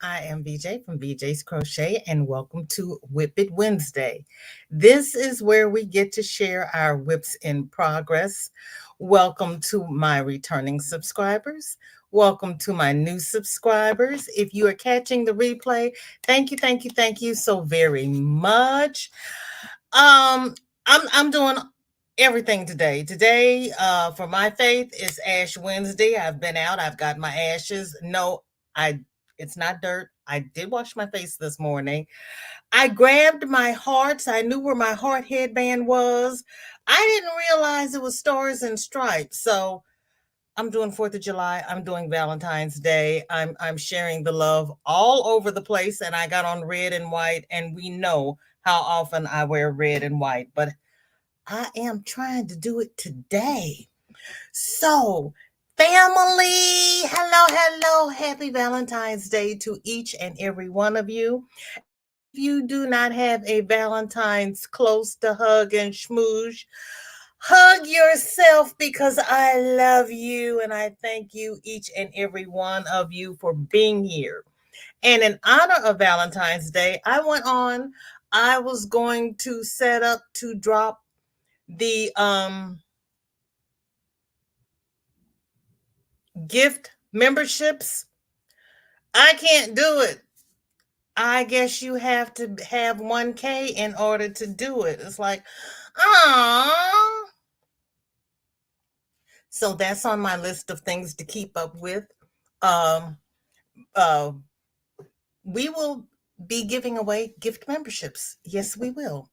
I am VJ from VJ's Crochet, and welcome to WIP It Wednesday. This is where we get to share our whips in progress. Welcome to my returning subscribers. Welcome to my new subscribers. If you are catching the replay, thank you so very much. I'm doing everything today. Today, for my faith, is Ash Wednesday. I've been out. I've got my ashes. No, I. It's not dirt. I did wash my face this morning. I grabbed my hearts. I knew where my heart headband was. I didn't realize it was stars and stripes. So I'm doing 4th of July. I'm doing Valentine's Day. I'm sharing the love all over the place. And I got on red and white. And we know how often I wear red and white. But I am trying to do it today. So, family, hello. Happy Valentine's Day to each and every one of you. If you do not have a Valentine's close to hug and schmooze, hug yourself because I love you and I thank you, each and every one of you, for being here. And in honor of Valentine's Day, I was going to set up to drop the gift memberships. I can't do it. I guess you have to have 1K in order to do it. It's like, ah. So that's on my list of things to keep up with. Um, uh, we will be giving away gift memberships. Yes, we will.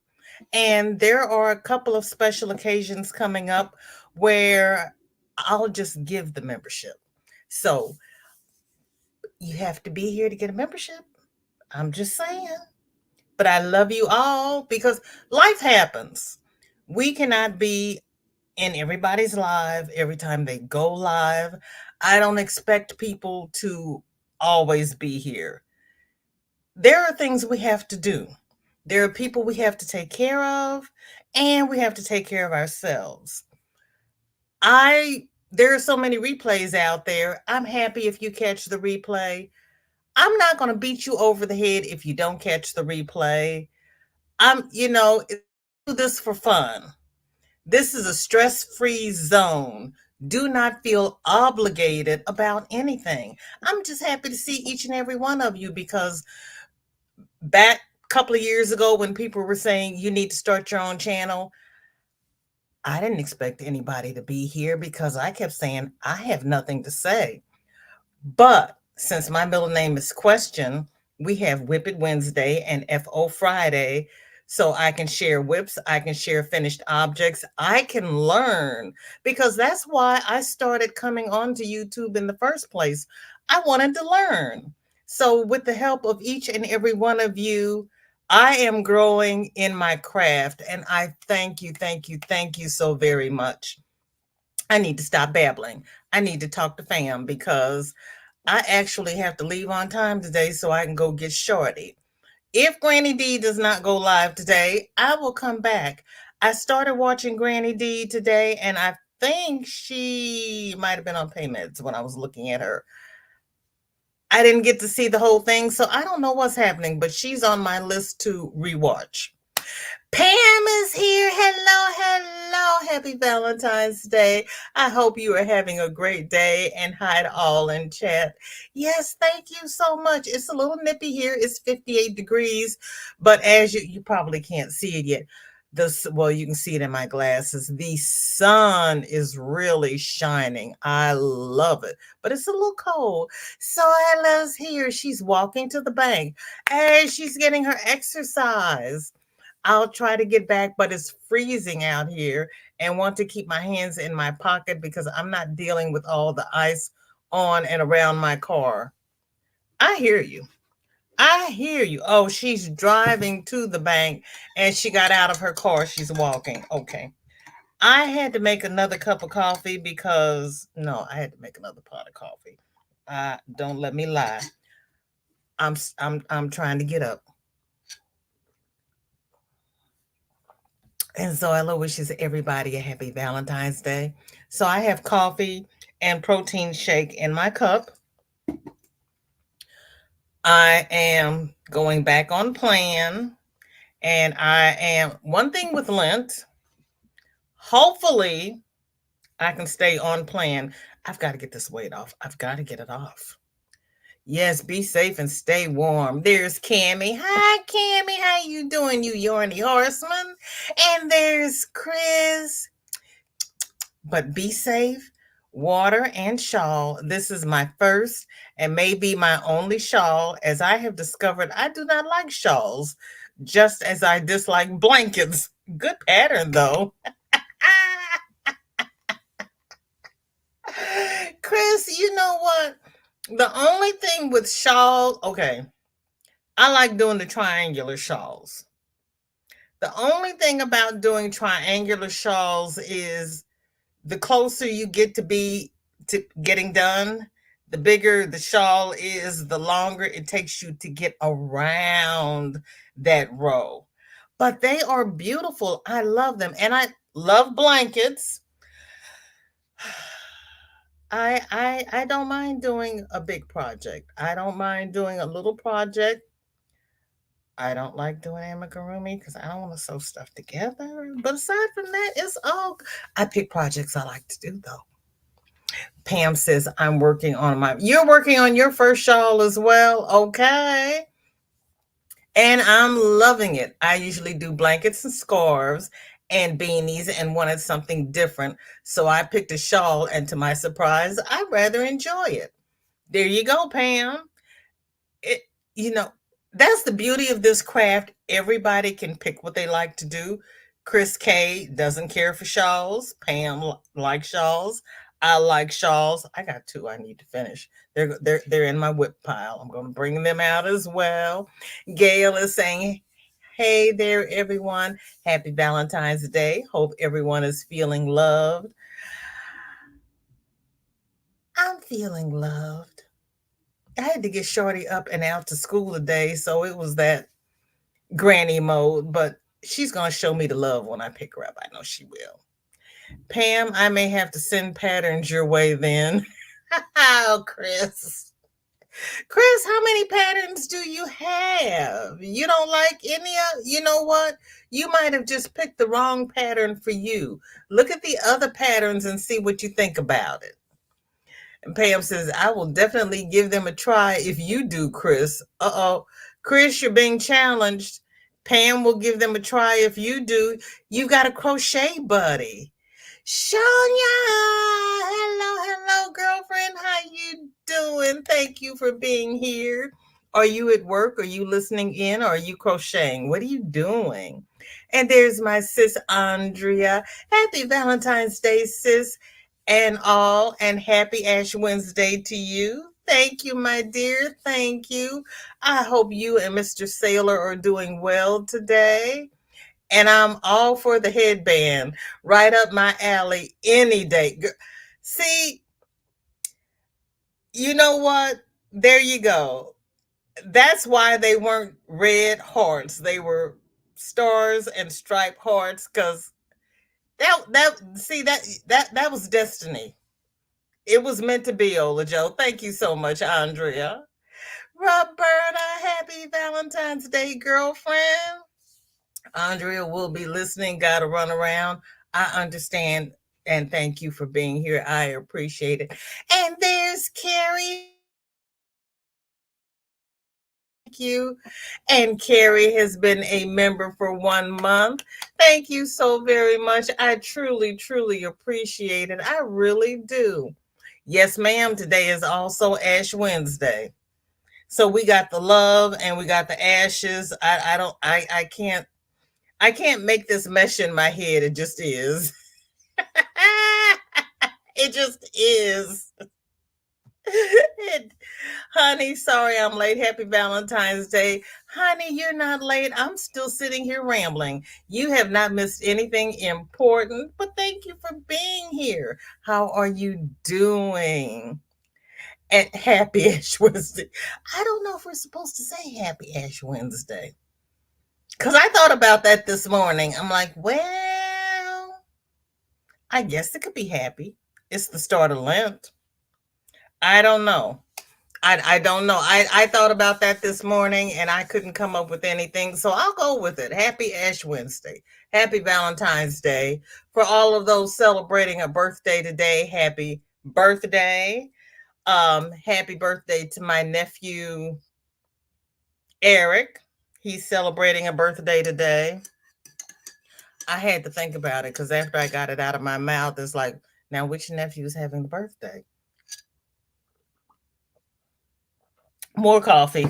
And there are a couple of special occasions coming up where I'll just give the membership. So you have to be here to get a membership. I'm just saying. But I love you all because life happens. We cannot be in everybody's live every time they go live. I don't expect people to always be here. There are things we have to do. There are people we have to take care of, and we have to take care of ourselves. There are so many replays out there. I'm happy if you catch the replay. I'm not going to beat you over the head if you don't catch the replay. Do this for fun. This is a stress-free zone. Do not feel obligated about anything. I'm just happy to see each and every one of you because back a couple of years ago when people were saying you need to start your own channel, I didn't expect anybody to be here because I kept saying I have nothing to say. But since my middle name is Question, we have WIP It Wednesday and FO Friday. So I can share whips, I can share finished objects, I can learn, because that's why I started coming onto YouTube in the first place. I wanted to learn. So with the help of each and every one of you, I am growing in my craft, and I thank you so very much. I need to stop babbling. I need to talk to fam because I actually have to leave on time today so I can go get Shorty. If Granny D does not go live today, I will come back. I started watching Granny D today, and I think she might have been on payments when I was looking at her. I didn't get to see the whole thing, so I don't know what's happening, but she's on my list to rewatch. Pam is here. Hello. Happy Valentine's Day. I hope you are having a great day, and hi to all in chat. Yes, thank you so much. It's a little nippy here. It's 58 degrees, but as you probably can't see it yet. Well, you can see it in my glasses. The sun is really shining. I love it, but it's a little cold. So Ella's here. She's walking to the bank. Hey, she's getting her exercise. I'll try to get back, but it's freezing out here and want to keep my hands in my pocket because I'm not dealing with all the ice on and around my car. I hear you. Oh, she's driving to the bank and she got out of her car. She's walking. Okay. I had to make another cup of coffee because I had to make another pot of coffee. Don't let me lie. I'm trying to get up. And so Ella wishes everybody a happy Valentine's Day. So I have coffee and protein shake in my cup. I am going back on plan, and I am one thing with Lent. Hopefully, I can stay on plan. I've got to get this weight off. I've got to get it off. Yes, be safe and stay warm. There's Cammy. Hi, Cammy. How you doing, you Yarny horseman? And there's Chris. But be safe. Water and shawl. This is my first and maybe my only shawl, as I have discovered I do not like shawls, just as I dislike blankets. Good pattern, though. Chris, you know what? The only thing with shawl, okay, I like doing the triangular shawls. The only thing about doing triangular shawls is the closer you get to be to getting done, the bigger the shawl is, the longer it takes you to get around that row. But they are beautiful. I love them. And I love blankets. I don't mind doing a big project. I don't mind doing a little project. I don't like doing amigurumi because I don't want to sew stuff together. But aside from that, it's all. I pick projects I like to do though. Pam says I'm working on my. You're working on your first shawl as well, okay? And I'm loving it. I usually do blankets and scarves and beanies and wanted something different, so I picked a shawl. And to my surprise, I rather enjoy it. There you go, Pam. It, you know, that's the beauty of this craft. Everybody can pick what they like to do. Chris K doesn't care for shawls. Pam likes shawls. I like shawls. I got two I need to finish. They're in my whip pile. I'm going to bring them out as well. Gail is saying, "Hey there, everyone. Happy Valentine's Day. Hope everyone is feeling loved." I'm feeling loved. I had to get Shorty up and out to school today, so it was that granny mode, but she's going to show me the love when I pick her up. I know she will. Pam, I may have to send patterns your way then. Oh, Chris. Chris, how many patterns do you have? You don't like any of, you know what? You might have just picked the wrong pattern for you. Look at the other patterns and see what you think about it. And Pam says, I will definitely give them a try if you do, Chris. Uh-oh. Chris, you're being challenged. Pam will give them a try if you do. You got a crochet buddy. Sonia, hello, girlfriend. How you doing? Thank you for being here. Are you at work? Are you listening in? Or are you crocheting? What are you doing? And there's my sis Andrea. Happy Valentine's Day, sis, and all, and happy Ash Wednesday to you. Thank you, my dear. Thank you. I hope you and Mr. Sailor are doing well today. And I'm all for the headband, right up my alley any day. See, you know what? There you go. That's why they weren't red hearts. They were stars and striped hearts, because that was destiny. It was meant to be, Ola Joe. Thank you so much, Andrea. Roberta, happy Valentine's Day, girlfriend. Andrea will be listening, gotta run around. I understand, and thank you for being here. I appreciate it. And there's Keri. Thank you. And Keri has been a member for 1 month. Thank you so very much. I truly, truly appreciate it. I really do. Yes, ma'am. Today is also Ash Wednesday. So we got the love and we got the ashes. I can't make this mesh in my head. It just is. It just is. Honey, sorry I'm late. Happy Valentine's Day. Honey, you're not late. I'm still sitting here rambling. You have not missed anything important, but thank you for being here. How are you doing? And happy Ash Wednesday. I don't know if we're supposed to say happy Ash Wednesday. Because I thought about that this morning. I'm like, well, I guess it could be happy. It's the start of Lent. I don't know. I don't know. I thought about that this morning and I couldn't come up with anything. So I'll go with it. Happy Ash Wednesday. Happy Valentine's Day. For all of those celebrating a birthday today, happy birthday. Happy birthday to my nephew Eric. He's celebrating a birthday today. I had to think about it because after I got it out of my mouth, it's like, now which nephew is having the birthday? More coffee.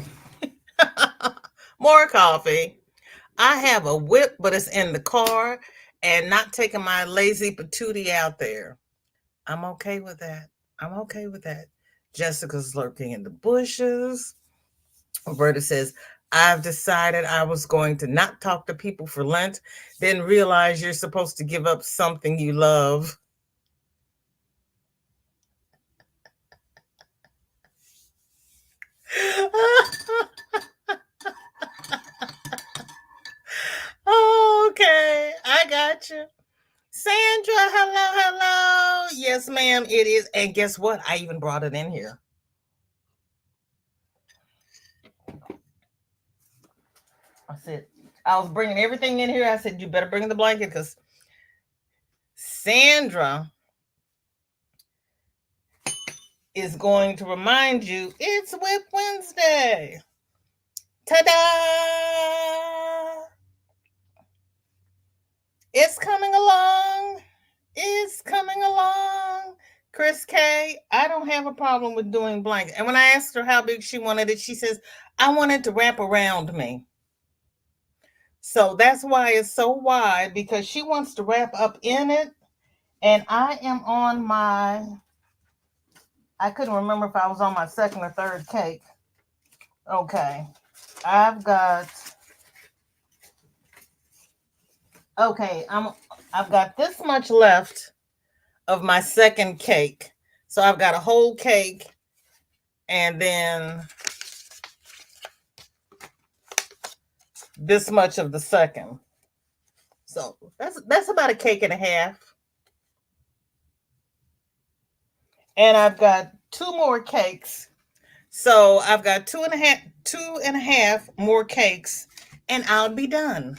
More coffee. I have a whip, but it's in the car and not taking my lazy patootie out there. I'm okay with that. I'm okay with that. Jessica's lurking in the bushes. Roberta says, I've decided I was going to not talk to people for Lent, then realize you're supposed to give up something you love. Okay, I got you. Sandra, hello, hello. Yes, ma'am, it is. And guess what? I even brought it in here. I said, I was bringing everything in here. I said, you better bring the blanket because Sandra is going to remind you it's WIP Wednesday. Ta-da! It's coming along. It's coming along. Chris K, I don't have a problem with doing blanket. And when I asked her how big she wanted it, she says, I want it to wrap around me. So that's why it's so wide because she wants to wrap up in it. And I am on I couldn't remember if I was on my second or third cake. Okay. I've got, okay, I've got this much left of my second cake. So I've got a whole cake and then this much of the second. So that's about a cake and a half. And I've got two more cakes. So I've got two and a half more cakes, and I'll be done.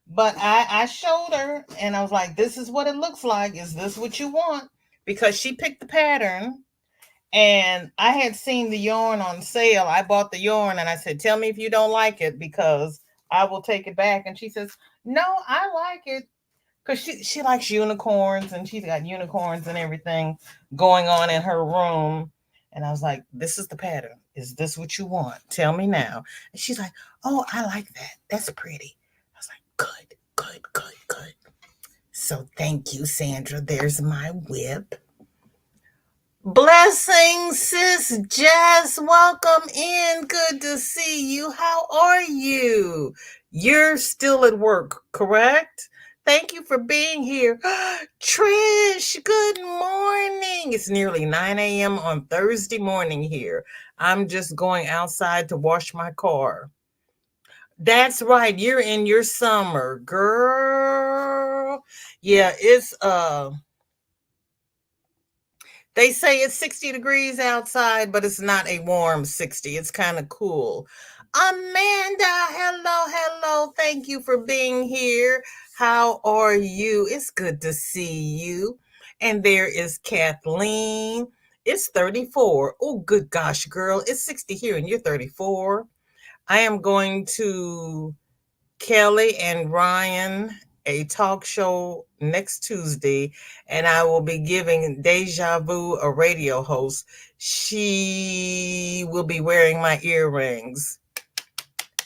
But I showed her and I was like, this is what it looks like. Is this what you want? Because she picked the pattern and I had seen the yarn on sale. I bought the yarn and I said, tell me if you don't like it because I will take it back. And she says, no, I like it. Because she likes unicorns and she's got unicorns and everything going on in her room. And I was like, this is the pattern. Is this what you want? Tell me now. And she's like, oh, I like that. That's pretty. I was like, good, good, good, good. So thank you, Sandra. There's my whip. Blessings, sis Jess. Welcome in. Good to see you. How are you? You're still at work, correct? Thank you for being here. Trish, good morning. It's nearly 9 a.m. on Thursday morning here. I'm just going outside to wash my car. That's right. You're in your summer, girl. Yeah, it's they say it's 60 degrees outside, but it's not a warm 60. It's kind of cool. Amanda, hello, hello. Thank you for being here. How are you? It's good to see you. And there is Kathleen. It's 34. Oh, good gosh, girl. It's 60 here and you're 34. I am going to Kelly and Ryan a talk show next Tuesday, and I will be giving Deja Vu a radio host. She will be wearing my earrings.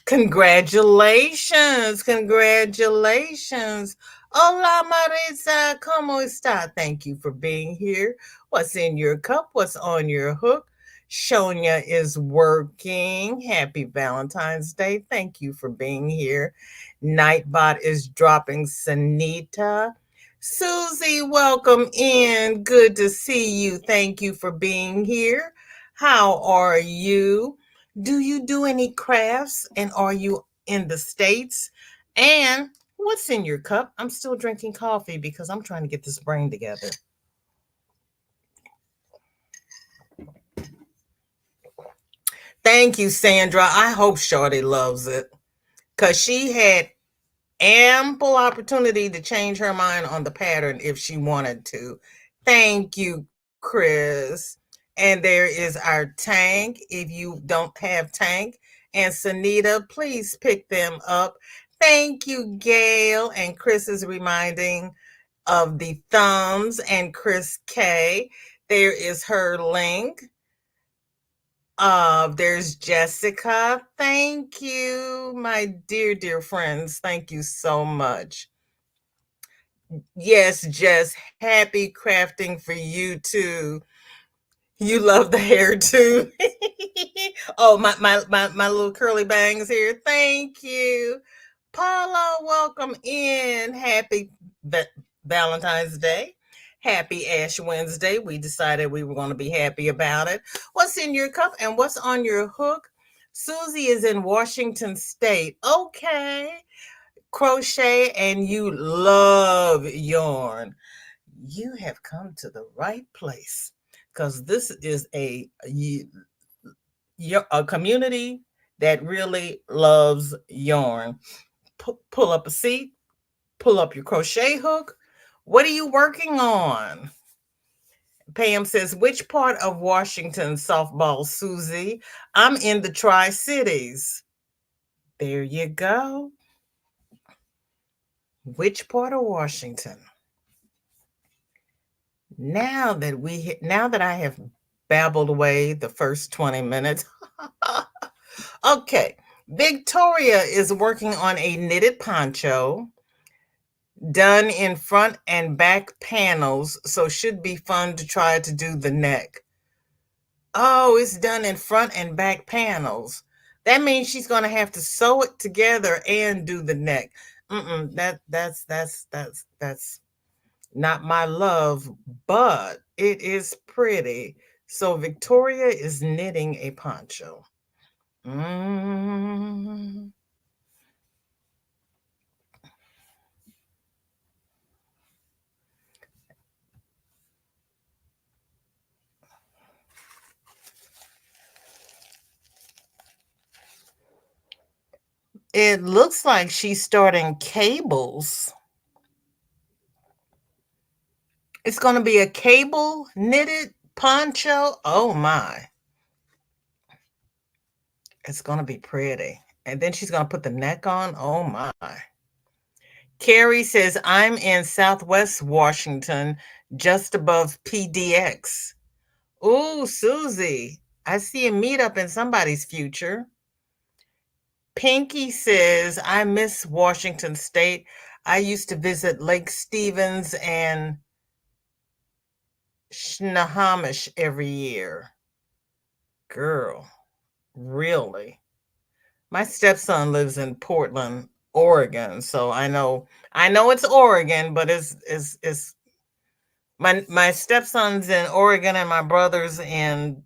Congratulations, congratulations. Hola Marisa, ¿cómo está? Thank you for being here. What's in your cup? What's on your hook? Shonya is working. Happy Valentine's Day. Thank you for being here. Nightbot is dropping Sanita. Susie, welcome in. Good to see you. Thank you for being here. How are you? Do you do any crafts and are you in the States? And what's in your cup? I'm still drinking coffee because I'm trying to get this brain together. Thank you, Sandra. I hope Shorty loves it because she had ample opportunity to change her mind on the pattern if she wanted to. Thank you, Chris. And there is our tank. If you don't have tank and Sanita, please pick them up. Thank you, Gail. And Chris is reminding of the thumbs and Chris K. There is her link. There's Jessica. Thank you, my dear, dear friends. Thank you so much. Yes, Jess, happy crafting for you too. You love the hair too. Oh, my little curly bangs here. Thank you. Paula, welcome in. Happy Valentine's Day. Happy Ash Wednesday. We decided we were going to be happy about it. What's in your cup and what's on your hook? Susie is in Washington State. Okay. Crochet and you love yarn. You have come to the right place because this is a community that really loves yarn. Pull up a seat, pull up your crochet hook. What are you working on? Pam says, which part of Washington softball, Susie? I'm in the Tri-Cities. There you go. Which part of Washington? Now that I have babbled away the first 20 minutes. Okay. Victoria is working on a knitted poncho done in front and back panels, so should be fun to try to do the neck. Oh, it's done in front and back panels. That means she's going to have to sew it together and do the neck. That's not my love, but it is pretty. So Victoria is knitting a poncho. It looks like she's starting cables. It's going to be a cable knitted poncho. Oh my. It's going to be pretty. And then she's going to put the neck on. Oh my. Keri says, I'm in Southwest Washington, just above PDX. Ooh, Susie, I see a meetup in somebody's future. Pinky says, I miss Washington State. I used to visit Lake Stevens and Snohomish every year. Girl, really? My stepson lives in Portland, Oregon, so I know it's Oregon, but it's my stepson's in Oregon and my brother's in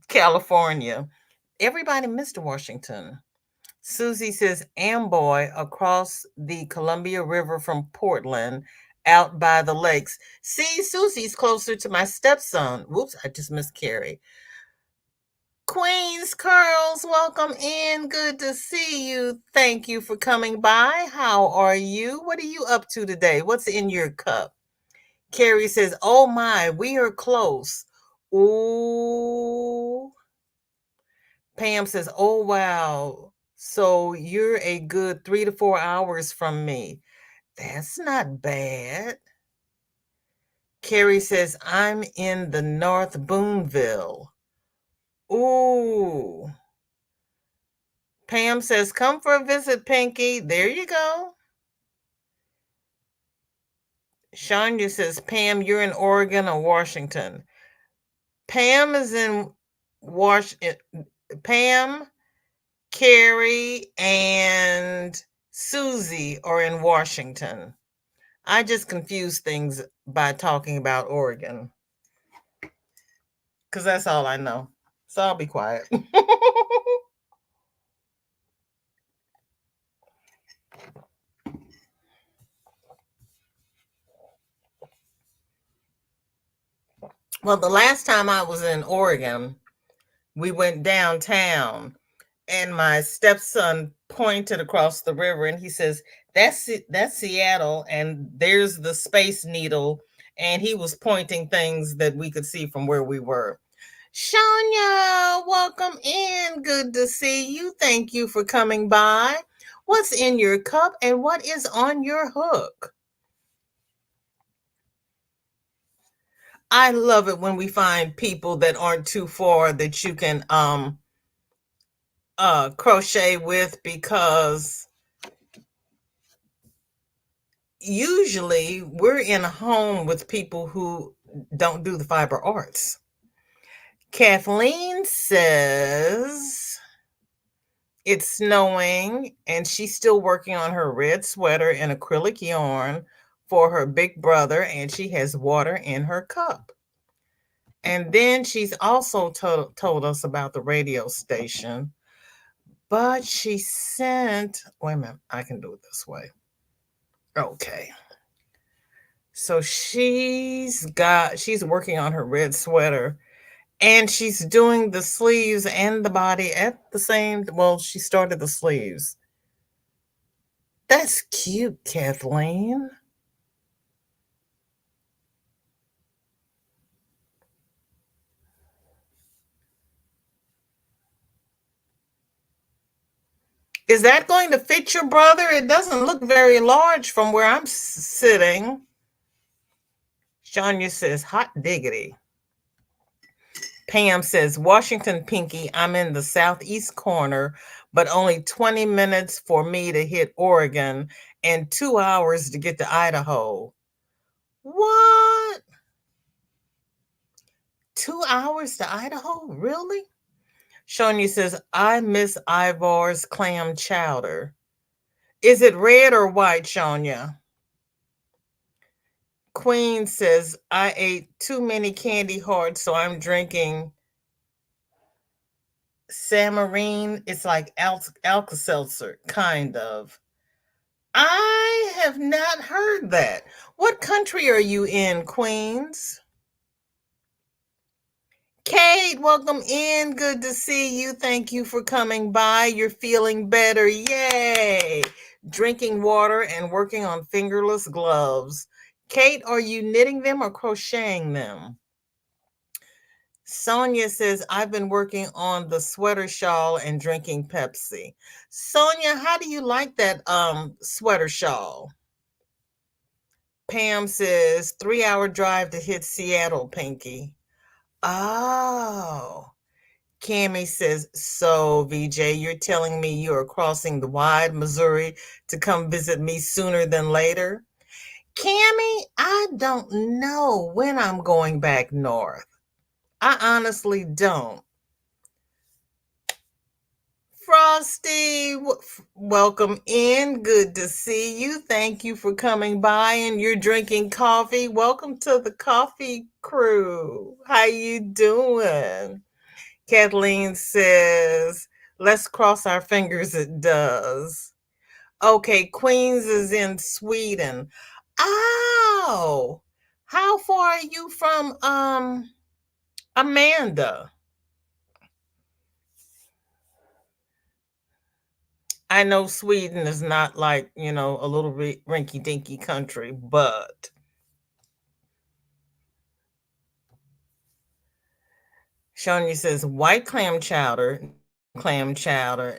California. Everybody missed Washington. Susie says Amboy across the Columbia River from Portland out by the lakes. See, Susie's closer to my stepson. Whoops, I just missed Keri. Queens Curls, welcome in. Good to see you. Thank you for coming by. How are you? What are you up to today? What's in your cup? Keri says, oh my, we are close. Ooh. Pam says, oh wow. So you're a good 3 to 4 hours from me. That's not bad. Keri says, I'm in the North Boonville. Ooh. Pam says, come for a visit, Pinky. There you go. Shania says, Pam, you're in Oregon or Washington. Pam is in Washington. Pam, Keri, and Susie are in Washington. I just confuse things by talking about Oregon. Because that's all I know. So I'll be quiet. Well, the last time I was in Oregon, we went downtown, and my stepson pointed across the river, and he says, that's Seattle, and there's the Space Needle, and he was pointing things that we could see from where we were. Shania, welcome in. Good to see you. Thank you for coming by. What's in your cup and what is on your hook? I love it when we find people that aren't too far that you can crochet with, because usually we're in a home with people who don't do the fiber arts. Kathleen says it's snowing and she's still working on her red sweater and acrylic yarn for her big brother, and she has water in her cup. And then she's also told us about the radio station, but she sent, wait a minute, I can do it this way. Okay. So she's working on her red sweater, and she's doing the sleeves and the body at the same, well, she started the sleeves. That's cute, Kathleen. Is that going to fit your brother? It doesn't look very large from where I'm sitting. Shania says, hot diggity. Pam says, Washington Pinky, I'm in the southeast corner, but only 20 minutes for me to hit Oregon and 2 hours to get to Idaho. What? 2 hours to Idaho? Really? Shania says, I miss Ivar's clam chowder. Is it red or white, Shania? Queen says, I ate too many candy hearts, so I'm drinking Samarine. It's like Alka-Seltzer, kind of. I have not heard that. What country are you in, Queens? Kate, welcome in. Good to see you. Thank you for coming by. You're feeling better. Yay. Drinking water and working on fingerless gloves. Kate, are you knitting them or crocheting them? Sonia says, I've been working on the sweater shawl and drinking Pepsi. Sonia, how do you like that sweater shawl? Pam says, 3-hour drive to hit Seattle, Pinky. Oh. Cami says, so VJ, you're telling me you are crossing the wide Missouri to come visit me sooner than later? Cami, I don't know when I'm going back north. I honestly don't. Frosty, welcome in. Good to see you. Thank you for coming by, and you're drinking coffee. Welcome to the coffee crew. How you doing? Kathleen says, let's cross our fingers it does. Okay, Queens is in Sweden. Oh, how far are you from Amanda? I know Sweden is not like, a little bit rinky dinky country, but Shania says, white clam chowder,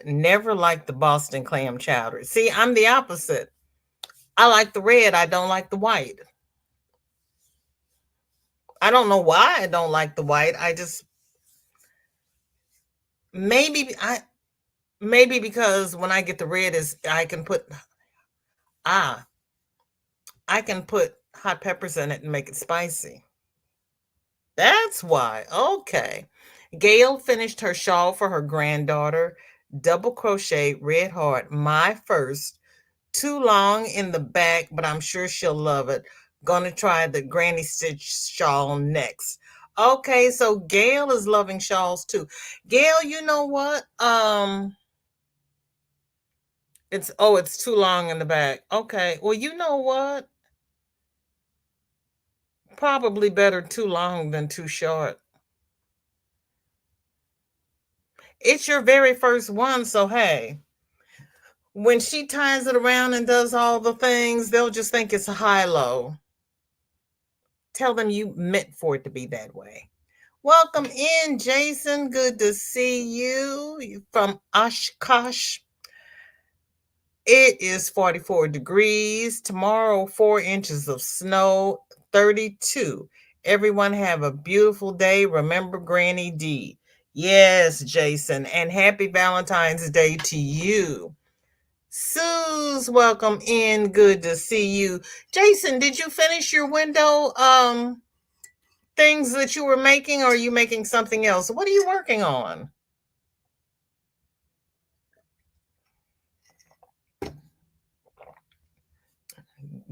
never liked the Boston clam chowder. See, I'm the opposite. I like the red, I don't like the white. I don't know why I don't like the white. I just, maybe because when I get the red is I can put hot peppers in it and make it spicy. That's why. Okay. Gail finished her shawl for her granddaughter. Double crochet, red heart, my first. Too long in the back, but I'm sure she'll love it. Gonna try the granny stitch shawl next. Okay, so Gail is loving shawls too. Gail, you know what? It's too long in the back. Okay. Well, you know what? Probably better too long than too short. It's your very first one, so hey, when she ties it around and does all the things, they'll just think it's a high-low. Tell them you meant for it to be that way. Welcome in, Jason. Good to see you from Oshkosh. It is 44 degrees. Tomorrow, 4 inches of snow, 32. Everyone have a beautiful day. Remember Granny D. Yes, Jason. And happy Valentine's Day to you. Suze, welcome in. Good to see you. Jason, did you finish your window things that you were making, or are you making something else? What are you working on?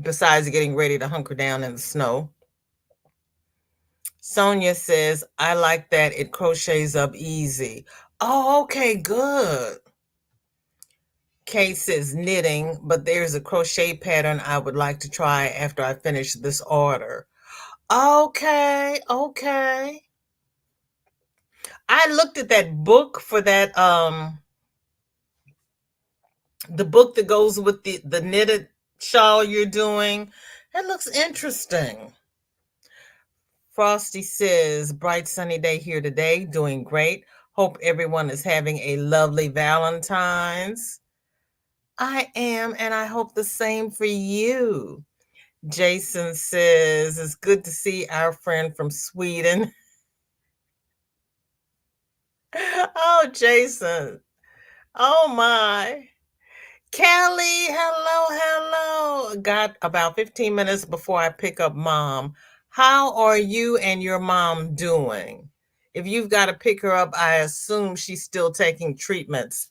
Besides getting ready to hunker down in the snow. Sonia says, I like that it crochets up easy. Oh, okay, good. Kate says knitting, but there's a crochet pattern I would like to try after I finish this order. Okay, okay. I looked at that book for that the book that goes with the knitted shawl you're doing. That looks interesting. Frosty says, bright sunny day here today, doing great. Hope everyone is having a lovely Valentine's. I am, and I hope the same for you. Jason says, it's good to see our friend from Sweden. Oh, Jason. Oh, my. Kelly, hello. Got about 15 minutes before I pick up mom. How are you and your mom doing? If you've got to pick her up, I assume she's still taking treatments.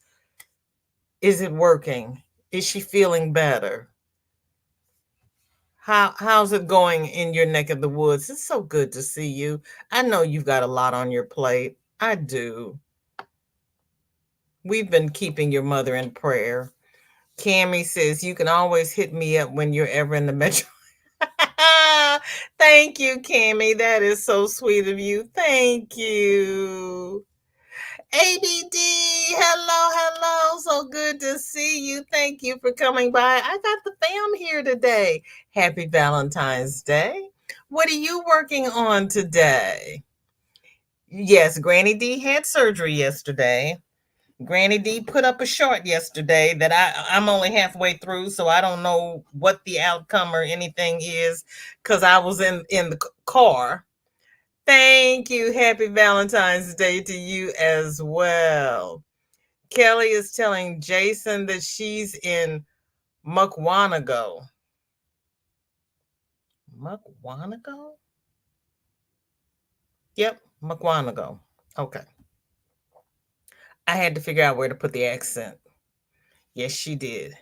Is it working? Is she feeling better? How's it going in your neck of the woods? It's so good to see you. I know you've got a lot on your plate. I do. We've been keeping your mother in prayer. Cammie says, you can always hit me up when you're ever in the metro. Thank you, Cammie. That is so sweet of you. Thank you. ABD, hello. So good to see you. Thank you for coming by. I got the fam here today. Happy Valentine's Day. What are you working on today? Yes, Granny D had surgery yesterday. Granny D put up a short yesterday that I'm only halfway through, so I don't know what the outcome or anything is because I was in the car. Thank you. Happy Valentine's Day to you as well. Kelly is telling Jason that she's in Mukwonago. Mukwonago? Yep, Mukwonago. Okay. I had to figure out where to put the accent. Yes, she did.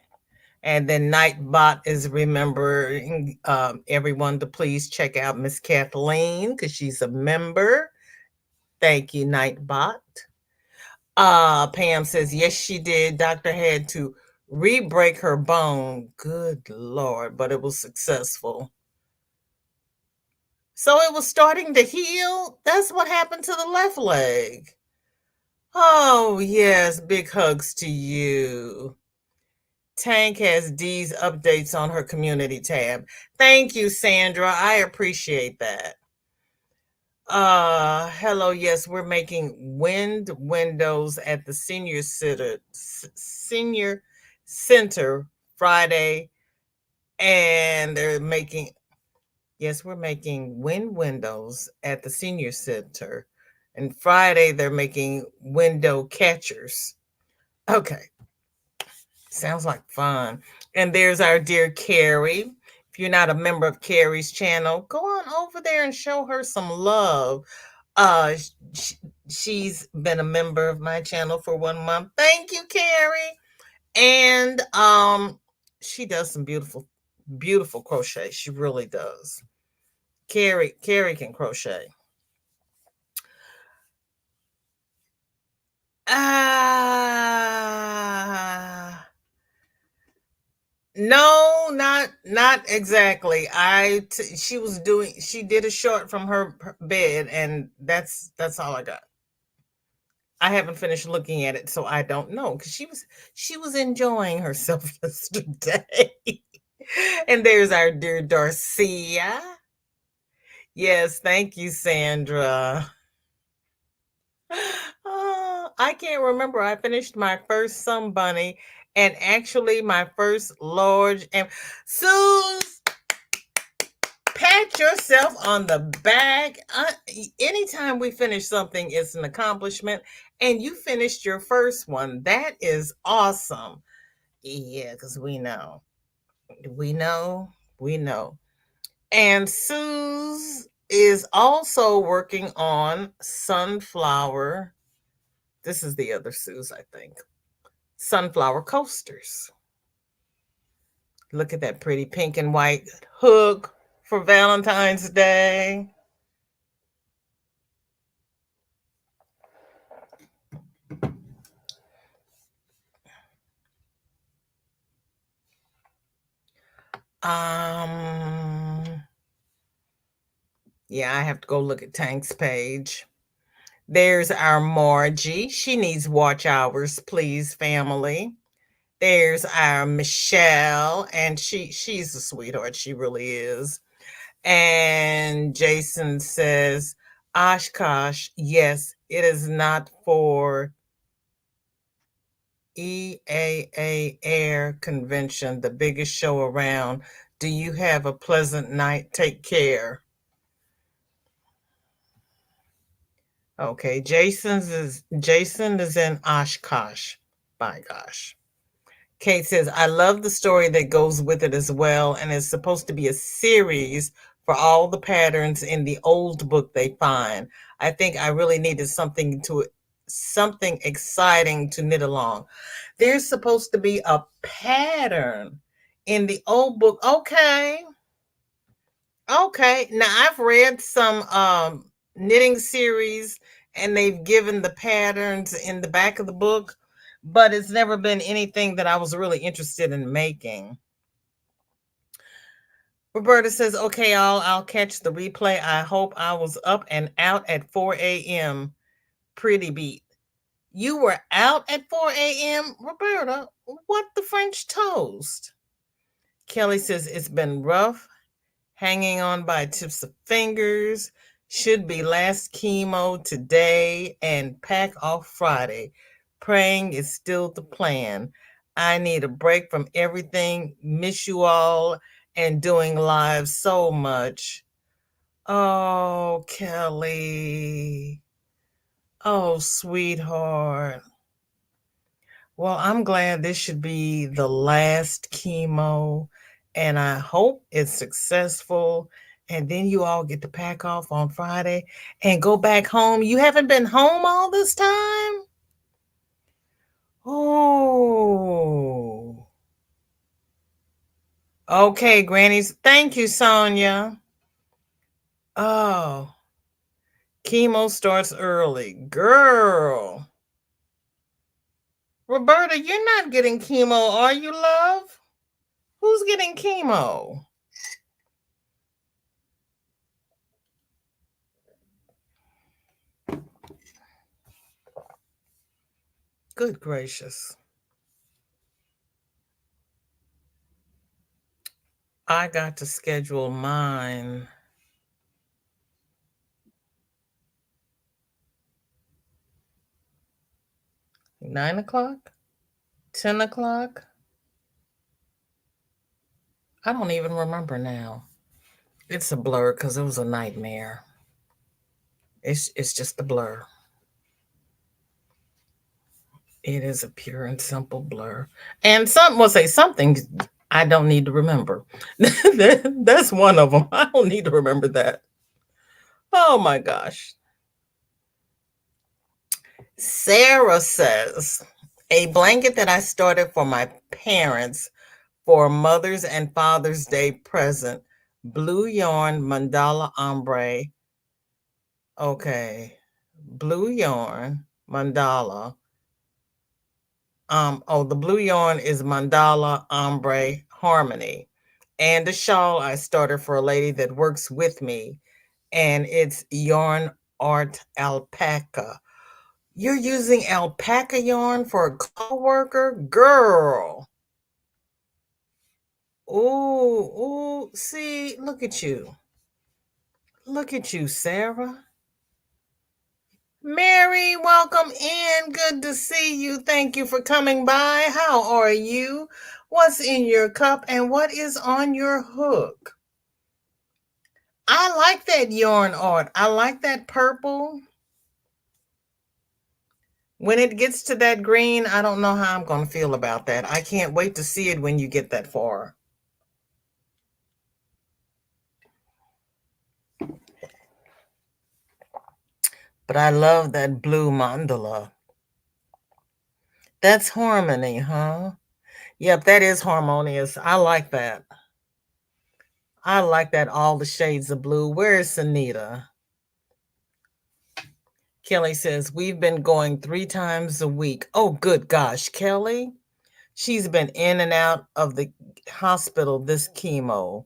And then Nightbot is remembering everyone to please check out Miss Kathleen because she's a member. Thank you, Nightbot. Pam says, yes, she did. Doctor had to re-break her bone. Good Lord, but it was successful. So it was starting to heal. That's what happened to the left leg. Oh, yes, big hugs to you. Tank has D's updates on her community tab. Thank you, Sandra. I appreciate that. Hello, yes, we're making wind windows at the senior center Friday, and they're making we're making wind windows at the senior center, and Friday they're making window catchers. Okay. Sounds like fun. And there's our dear Keri. If you're not a member of Keri's channel, go on over there and show her some love. She's been a member of my channel for 1 month. Thank you, Keri. And she does some beautiful crochet. She really does. Keri can crochet. No, not exactly. She did a short from her bed, and that's all I got. I haven't finished looking at it, so I don't know, because she was enjoying herself yesterday. And there's our dear Darcia. Yes, thank you, Sandra. I can't remember. I finished my first Sun Bunny and actually my first large. And Suze, pat yourself on the back. Anytime we finish something, it's an accomplishment. And you finished your first one. That is awesome. Yeah, because we know. We know. We know. And Suze is also working on sunflower. This is the other Suze, I think. Sunflower coasters. Look at that pretty pink and white hook for Valentine's Day. Yeah, I have to go look at Tank's page. There's our Margie. She needs watch hours, please, family. There's our Michelle, and she's a sweetheart. She really is. And Jason says, Oshkosh, yes, it is not for EAA Air Convention, the biggest show around. Do you have a pleasant night? Take care. Okay, Jason is in Oshkosh. By gosh. Kate says, I love the story that goes with it as well, and it's supposed to be a series for all the patterns in the old book they find. I think I really needed something exciting to knit along. There's supposed to be a pattern in the old book. Okay. Okay. Now I've read some knitting series and they've given the patterns in the back of the book, but it's never been anything that I was really interested in making. Roberta says, okay, I'll catch the replay. I hope I was up and out at 4 a.m. Pretty beat. You were out at 4 a.m., Roberta? What the French toast? Kelly says, it's been rough, hanging on by tips of fingers. Should be last chemo today and pack off Friday. Praying is still the plan. I need a break from everything. Miss you all and doing live so much. Oh, Kelly. Oh, sweetheart. Well, I'm glad this should be the last chemo, and I hope it's successful. And then you all get to pack off on Friday and go back home. You haven't been home all this time? Oh. Okay, grannies. Thank you, Sonia. Oh. Chemo starts early. Girl. Roberta, you're not getting chemo, are you, love? Who's getting chemo? Good gracious. I got to schedule mine. Nine o'clock? 10 o'clock? I don't even remember now. It's a blur because it was a nightmare. It's just a blur. It is a pure and simple blur. And some will say something I don't need to remember. That's one of them. I don't need to remember that. Oh my gosh. Sarah says, a blanket that I started for my parents for Mother's and Father's Day present. Blue yarn mandala ombre. Okay. Blue yarn mandala. The blue yarn is mandala ombre harmony. And the shawl I started for a lady that works with me. And it's yarn art alpaca. You're using alpaca yarn for a coworker? Girl. Ooh, see, look at you. Look at you, Sarah. Mary, welcome in. Good to see you. Thank you for coming by. How are you? What's in your cup and what is on your hook? I like that yarn art. I like that purple. When it gets to that green, I don't know how I'm going to feel about that. I can't wait to see it when you get that far. But I love that blue mandala. That's harmony, huh? Yep, that is harmonious. I like that. I like that, all the shades of blue. Where is Sanita? Kelly says, we've been going 3 times a week. Oh, good gosh, Kelly. She's been in and out of the hospital this chemo.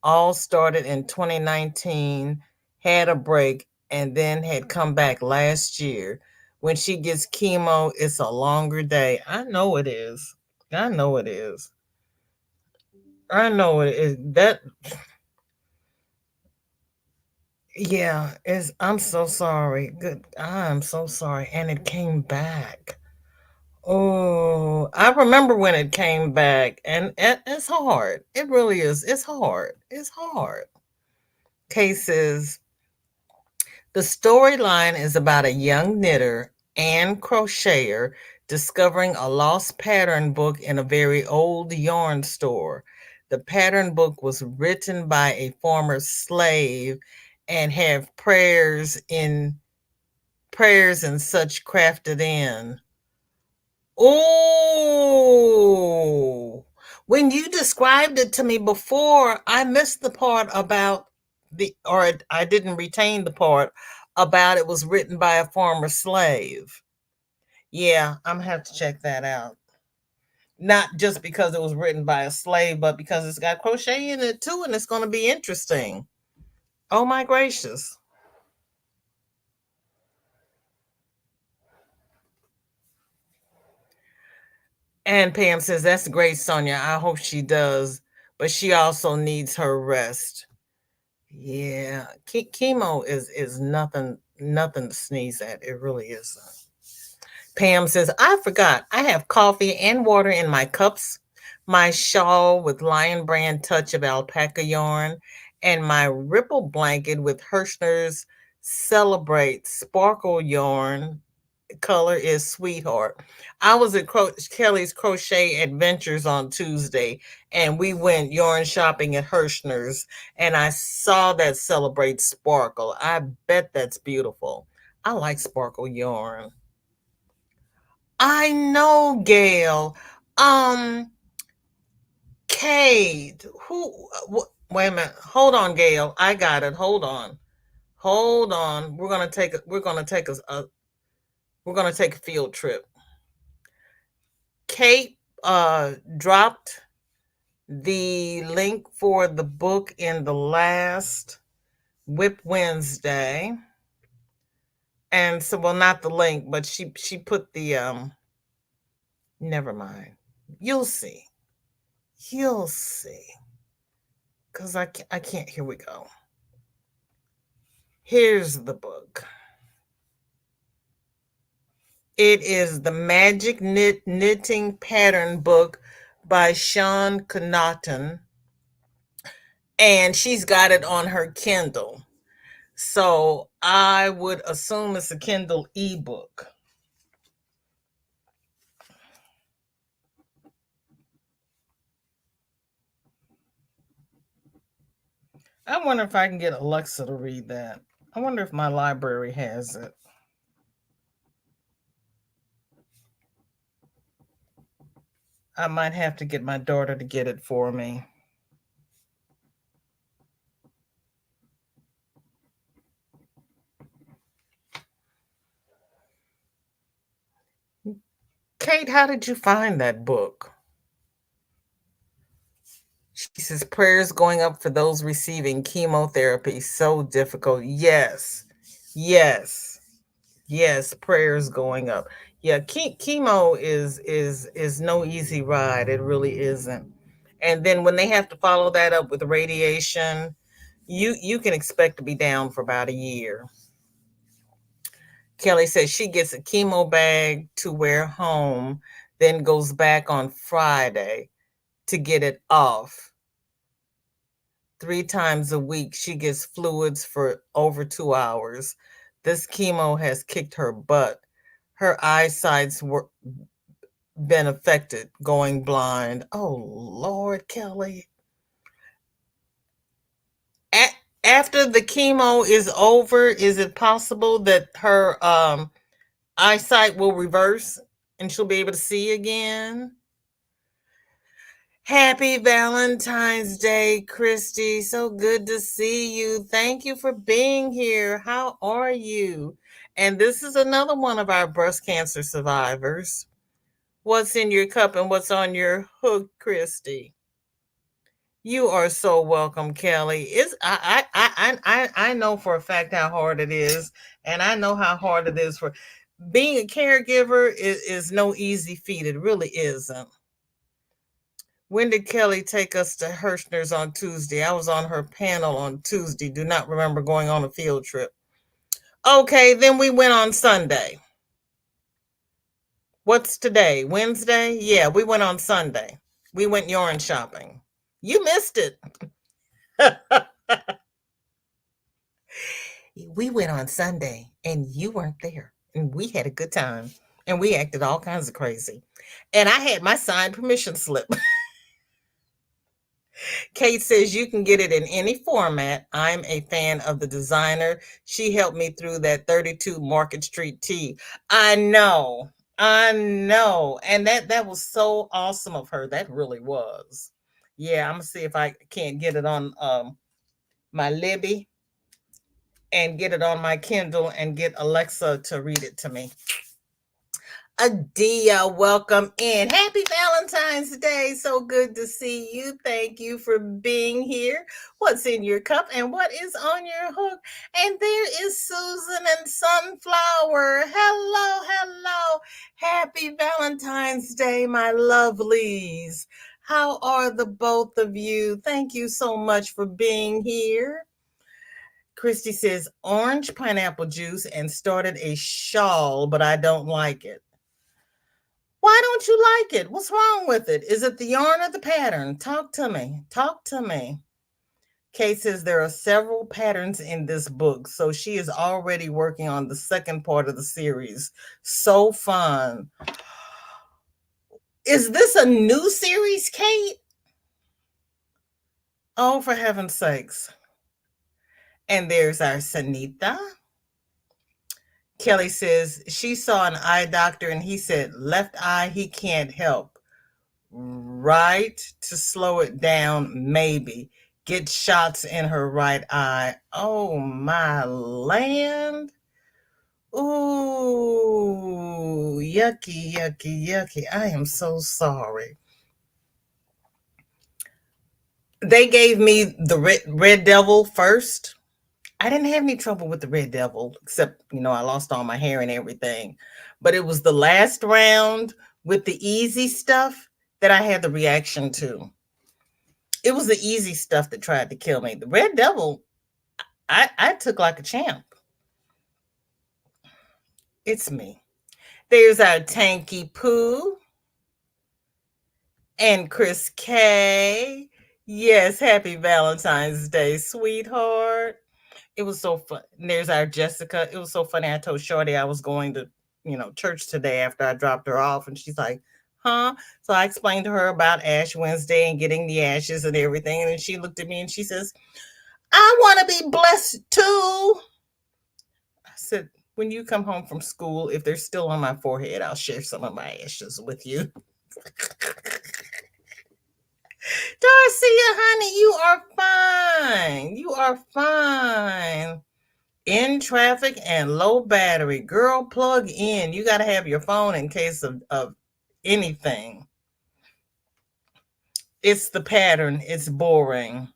All started in 2019, had a break, and then had come back last year. When she gets chemo, it's a longer day. I know it is. I know it is. I know it is. That, yeah, is. I'm so sorry. Good. I'm so sorry. And it came back. Oh, I remember when it came back, and it's hard. It really is. It's hard. It's hard. Cases. The storyline is about a young knitter and crocheter discovering a lost pattern book in a very old yarn store. The pattern book was written by a former slave and have prayers and such crafted in. Oh, when you described it to me before, I missed the part about or I didn't retain the part about it was written by a former slave. Yeah, I'm gonna have to check that out. Not just because it was written by a slave, but because it's got crochet in it too, and it's going to be interesting. Oh my gracious. And Pam says, that's great, Sonia. I hope she does, but she also needs her rest. Yeah, chemo is nothing to sneeze at. It really isn't. Pam says, I forgot. I have coffee and water in my cups, my shawl with Lion Brand touch of alpaca yarn, and my ripple blanket with Hirschner's Celebrate sparkle yarn. Color is Sweetheart. I was at Kelly's Crochet Adventures on Tuesday, and we went yarn shopping at Hirschner's, and I saw that Celebrate Sparkle. I bet that's beautiful. I like sparkle yarn. I know, Gail. Um, Kate, wait a minute. Hold on, Gail. I got it. Hold on. Hold on. We're gonna take a field trip. Kate dropped the link for the book in the last WIP Wednesday. And so, well, not the link, but she put the never mind. You'll see. You'll see. Because I can't. Here we go. Here's the book. It is the Magic Knitting Pattern book by Sean Connaughton. And she's got it on her Kindle. So I would assume it's a Kindle ebook. I wonder if I can get Alexa to read that. I wonder if my library has it. I might have to get my daughter to get it for me. Kate, how did you find that book? She says, prayers going up for those receiving chemotherapy. So difficult. Yes. Yes. Yes, prayers going up. Yeah, chemo is no easy ride. It really isn't. And then when they have to follow that up with radiation, you can expect to be down for about a year. Kelly says she gets a chemo bag to wear home, then goes back on Friday to get it off. 3 times a week, she gets fluids for over 2 hours. This chemo has kicked her butt. Her eyesight's been affected, going blind. Oh, Lord, Kelly. A- After the chemo is over, is it possible that her eyesight will reverse and she'll be able to see again? Happy Valentine's Day, Christy. So good to see you. Thank you for being here. How are you? And this is another one of our breast cancer survivors. What's in your cup and what's on your hook, Christy? You are so welcome, Kelly. It's I know for a fact how hard it is, and I know how hard it is for being a caregiver is no easy feat. It really isn't. When did Kelly take us to Hirschner's on Tuesday? I was on her panel on Tuesday. Do not remember going on a field trip. Okay, then we went on Sunday. What's today? Wednesday? Yeah, we went on Sunday. We went yarn shopping. You missed it. We went on Sunday and you weren't there. And we had a good time. And we acted all kinds of crazy. And I had my signed permission slip. Kate says you can get it in any format. I'm a fan of the designer. She helped me through that 32 Market Street tee. I know. I know. And that was so awesome of her. That really was. Yeah, I'm gonna see if I can't get it on my Libby and get it on my Kindle and get Alexa to read it to me. Adia, welcome in. Happy Valentine's Day. So good to see you. Thank you for being here. What's in your cup and what is on your hook? And there is Susan and Sunflower. Hello, hello. Happy Valentine's Day, my lovelies. How are the both of you? Thank you so much for being here. Christy says orange pineapple juice and started a shawl, but I don't like it. Why don't you like it? What's wrong with it? Is it the yarn or the pattern? Talk to me. Talk to me. Kate says there are several patterns in this book, so she is already working on the second part of the series. So fun. Is this a new series, Kate? Oh, for heaven's sakes. And there's our Sanita. Kelly says she saw an eye doctor and he said, left eye, he can't help. Right, to slow it down, maybe. Get shots in her right eye. Oh, my land. Ooh, yucky, yucky, yucky. I am so sorry. They gave me the red devil first. I didn't have any trouble with the red devil, except, I lost all my hair and everything. But it was the last round with the easy stuff that I had the reaction to. It was the easy stuff that tried to kill me. The red devil, I took like a champ. It's me. There's our Tanky Poo and Chris K. Yes, happy Valentine's Day, sweetheart. It was so fun. And there's our Jessica. It was so funny. I told Shorty I was going to, church today after I dropped her off. And she's like, huh? So I explained to her about Ash Wednesday and getting the ashes and everything. And then she looked at me and she says, I want to be blessed too. I said, when you come home from school, if they're still on my forehead, I'll share some of my ashes with you. Darcia, honey, you are fine. You are fine. In traffic and low battery. Girl, plug in. You got to have your phone in case of anything. It's the pattern. It's boring.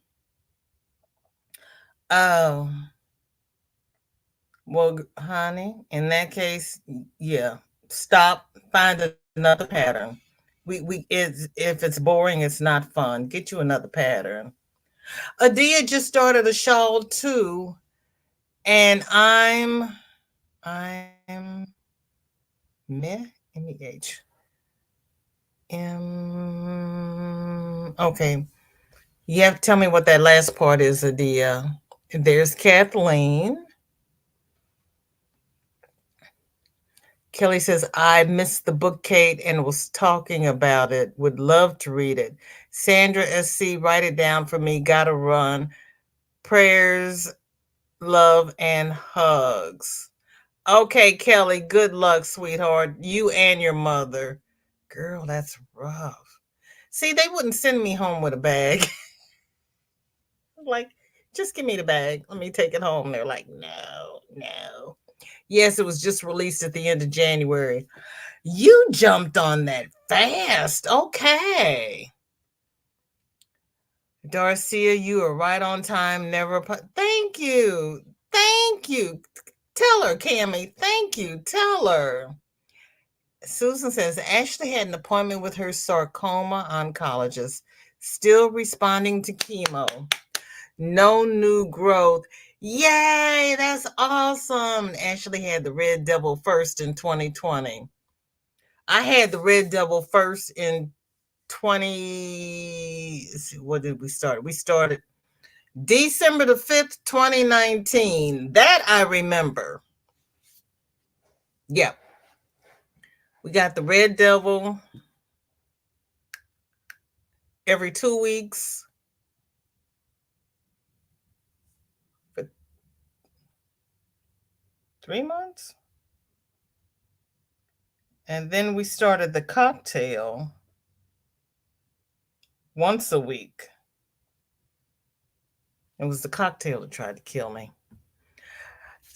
Oh, Well, honey, in that case, yeah, stop, find another pattern. If it's boring, it's not fun. Get you another pattern. Adia just started a shawl too, and I'm meh, M-E-H. Okay. You have to tell me what that last part is, Adia. There's Kathleen. Kelly says, I missed the book, Kate, and was talking about it. Would love to read it. Sandra SC, write it down for me. Gotta run. Prayers, love, and hugs. Okay, Kelly, good luck, sweetheart. You and your mother. Girl, that's rough. See, they wouldn't send me home with a bag. Like, just give me the bag. Let me take it home. They're like, no, no. Yes, it was just released at the end of January. You jumped on that fast. Okay. Darcia, you are right on time. Never. Thank you. Thank you. Tell her, Cammie. Thank you. Tell her. Susan says Ashley had an appointment with her sarcoma oncologist, still responding to chemo. No new growth. Yay, that's awesome. Ashley had the Red Devil first in 2020. I had the Red Devil first in 20. What did we start? We started December the 5th, 2019. That I remember. Yeah. We got the Red Devil every 2 weeks for 3 months. And then we started the cocktail once a week. It was the cocktail that tried to kill me.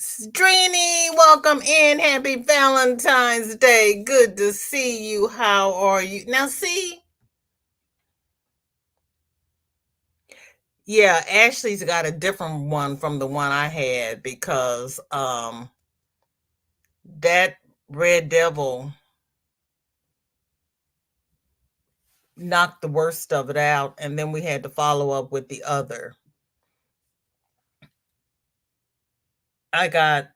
Strini, welcome in. Happy Valentine's Day. Good to see you. How are you? Now, see, yeah, Ashley's got a different one from the one I had because that Red Devil knocked the worst of it out, and then we had to follow up with the other. I got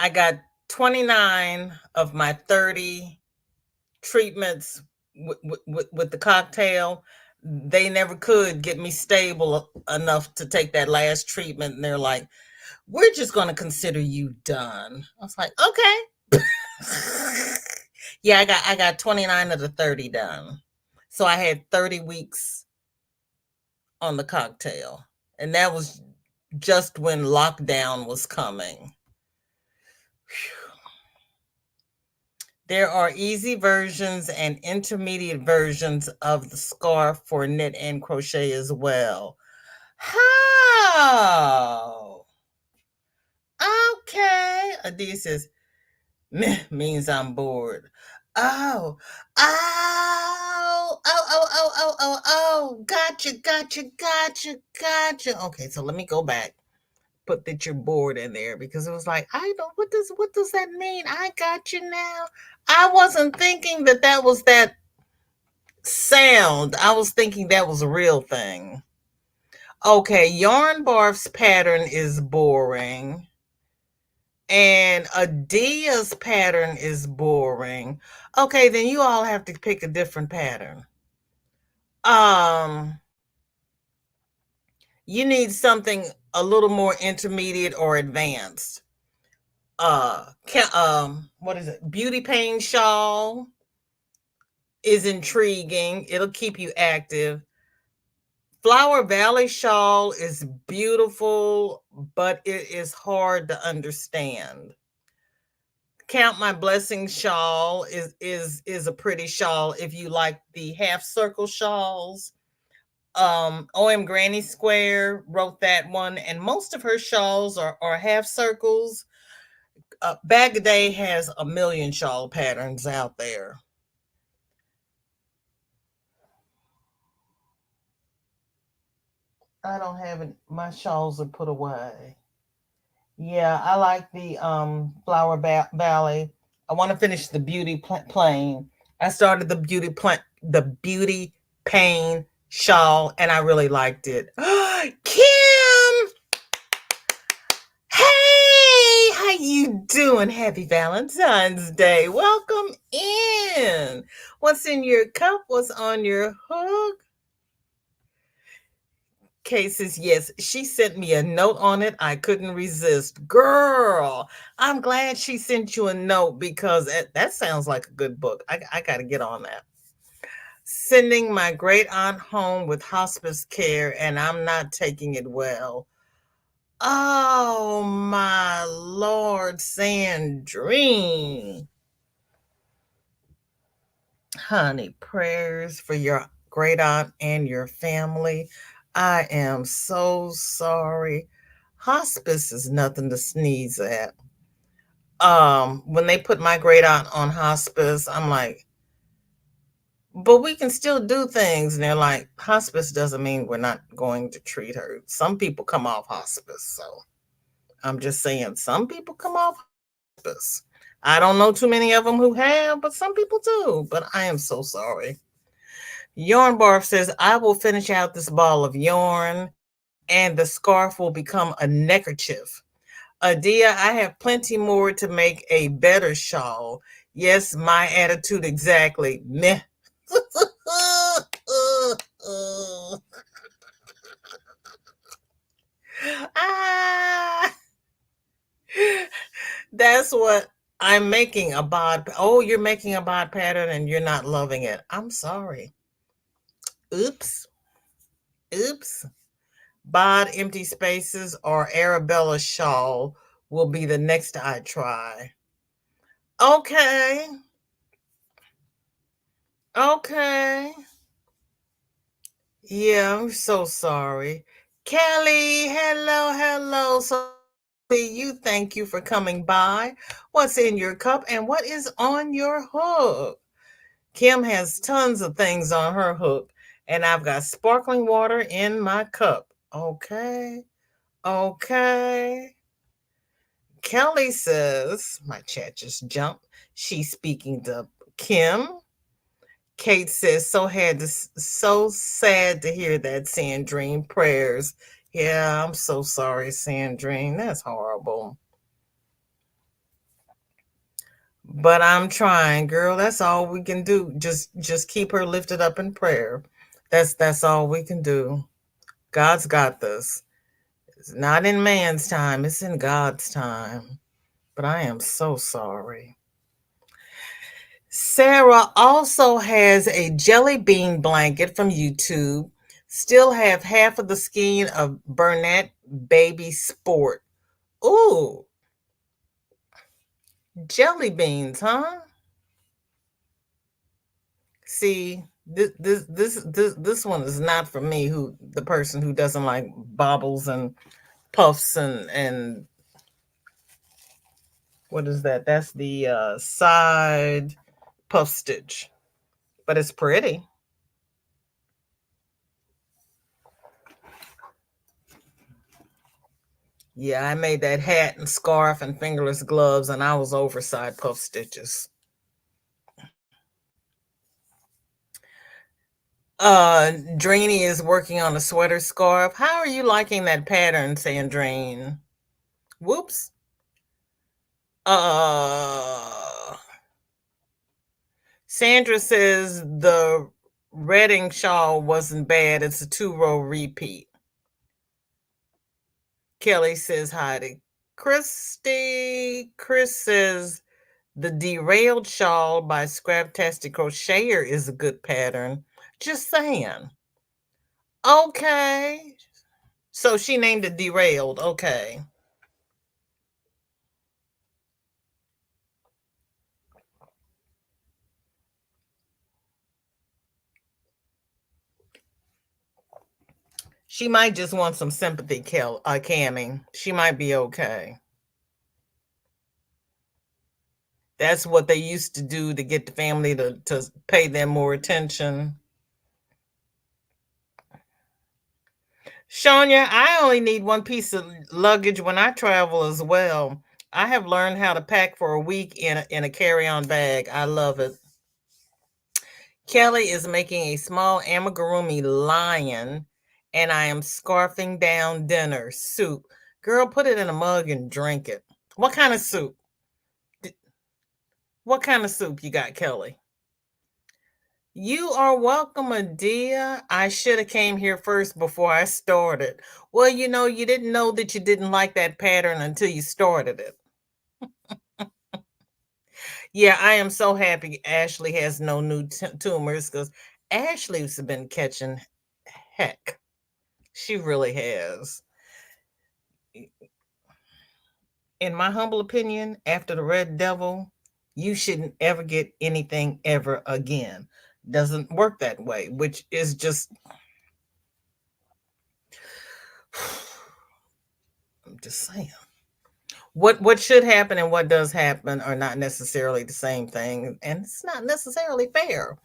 I got 29 of my 30 treatments with the cocktail. They never could get me stable enough to take that last treatment, and they're like, we're just going to consider you done. I was like, okay. Yeah, I got 29 of the 30 done. So I had 30 weeks on the cocktail. And that was just when lockdown was coming. There are easy versions and intermediate versions of the scarf for knit and crochet as well. How? Okay. Adia says, meh means I'm bored. Oh, oh. Gotcha. Okay, so let me go back. Put that you're bored in there because it was like, I don't, what does that mean? I got you now. I wasn't thinking that was that sound. I was thinking that was a real thing. Okay, Yarn Barf's pattern is boring. And Adia's pattern is boring. Okay, then you all have to pick a different pattern. Um, you need something a little more intermediate or advanced. What is it? Beauty Pain Shawl is intriguing. It'll keep you active. Flower Valley Shawl is beautiful, but it is hard to understand. Count My Blessings shawl is a pretty shawl if you like the half circle shawls. OM Granny Square wrote that one, and most of her shawls are half circles. Bag a Day has a million shawl patterns out there. I don't have it. My shawls are put away. Yeah, I like the Valley. I want to finish the Plane. I started the beauty pain shawl, and I really liked it. Kim, hey, how you doing? Happy Valentine's Day. Welcome in. What's in your cup? What's on your hook? Kay says, yes, she sent me a note on it. I couldn't resist. Girl, I'm glad she sent you a note because that sounds like a good book. I got to get on that. Sending my great aunt home with hospice care, and I'm not taking it well. Oh, my Lord, Sandrine. Honey, prayers for your great aunt and your family. I am so sorry. Hospice is nothing to sneeze at. When they put my great aunt on hospice, I'm like, but we can still do things. And they're like, hospice doesn't mean we're not going to treat her. Some people come off hospice. So I'm just saying, some people come off hospice. I don't know too many of them who have, but some people do. But I am so sorry. Yarn Barf says, I will finish out this ball of yarn and the scarf will become a neckerchief. Adia, I have plenty more to make a better shawl. Yes, my attitude exactly. Meh. ah, that's what I'm making a bod. Oh, you're making a bod pattern and you're not loving it. I'm sorry. Oops. Oops. Bod empty spaces or Arabella shawl will be the next I try. Okay. Okay. Yeah, I'm so sorry. Kelly, hello, hello. So you thank you for coming by. What's in your cup and what is on your hook? Kim has tons of things on her hook, and I've got sparkling water in my cup. Okay. Okay. Kelly says, my chat just jumped. She's speaking to Kim. Kate says, so sad to hear that, Sandrine. Prayers. Yeah, I'm so sorry, Sandrine. That's horrible. But I'm trying, girl. That's all we can do. Just keep her lifted up in prayer. That's all we can do. God's got this. It's not in man's time, it's in God's time. But I am so sorry. Sarah also has a jelly bean blanket from YouTube. Still have half of the skein of Burnett Baby Sport. Ooh, jelly beans, huh? See, this one is not for me. Who the person who doesn't like bobbles and puffs and what is that? That's the side puff stitch, but it's pretty. Yeah, I made that hat and scarf and fingerless gloves, and I was overside puff stitches. Dreeny is working on a sweater scarf. How are you liking that pattern, Sandrine? Whoops. Uh, Sandra says the Redding shawl wasn't bad. It's a 2-row repeat. Kelly says hi to Christy. Chris says the Derailed Shawl by Scraptastic Crocheter is a good pattern. Just saying. Okay. So she named it Derailed. Okay. She might just want some sympathy, Camming. She might be okay. That's what they used to do to get the family to pay them more attention. Sonia, I only need one piece of luggage when I travel as well. I have learned how to pack for a week in a carry-on bag. I love it. Kelly is making a small amigurumi lion, and I am scarfing down dinner soup. Girl, put it in a mug and drink it. What kind of soup? What kind of soup you got, Kelly? You are welcome, Adia. I should have came here first before I started. Well, you didn't know that you didn't like that pattern until you started it. Yeah, I am so happy Ashley has no new tumors because Ashley's been catching heck. She really has. In my humble opinion, after the Red Devil, you shouldn't ever get anything ever again. Doesn't work that way, which is just I'm just saying. What should happen and what does happen are not necessarily the same thing, and it's not necessarily fair.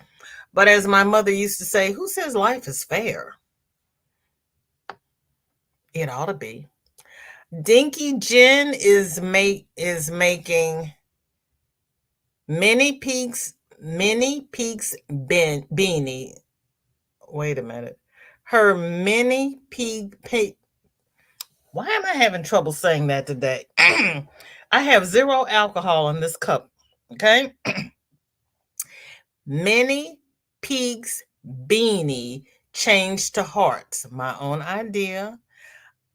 But as my mother used to say, who says life is fair? It ought to be. Dinky Jen is making mini peaks beanie. Wait a minute. Her mini peak. Why am I having trouble saying that today? I have 0 alcohol in this cup. Okay. Mini Peaks beanie changed to hearts. My own idea.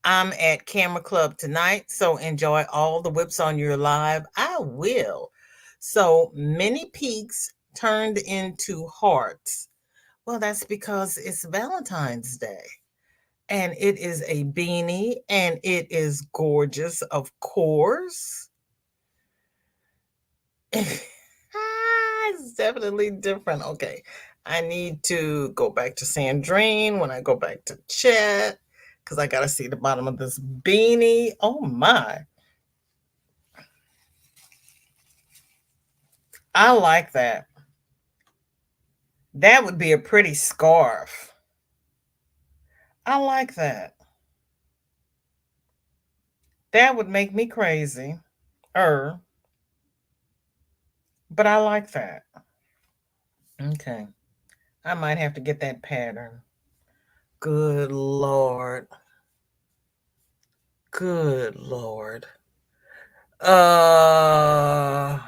I'm at Camera Club tonight, so enjoy all the whips on your live. I will. So Mini Peaks turned into hearts. Well, that's because it's Valentine's Day. And it is a beanie and it is gorgeous, of course. It's definitely different. Okay. I need to go back to Sandrine when I go back to chat because I got to see the bottom of this beanie. Oh my. I like that. That would be a pretty scarf. I like that. That would make me crazy. Er, but I like that. Okay. I might have to get that pattern. Good Lord. Good Lord. Uh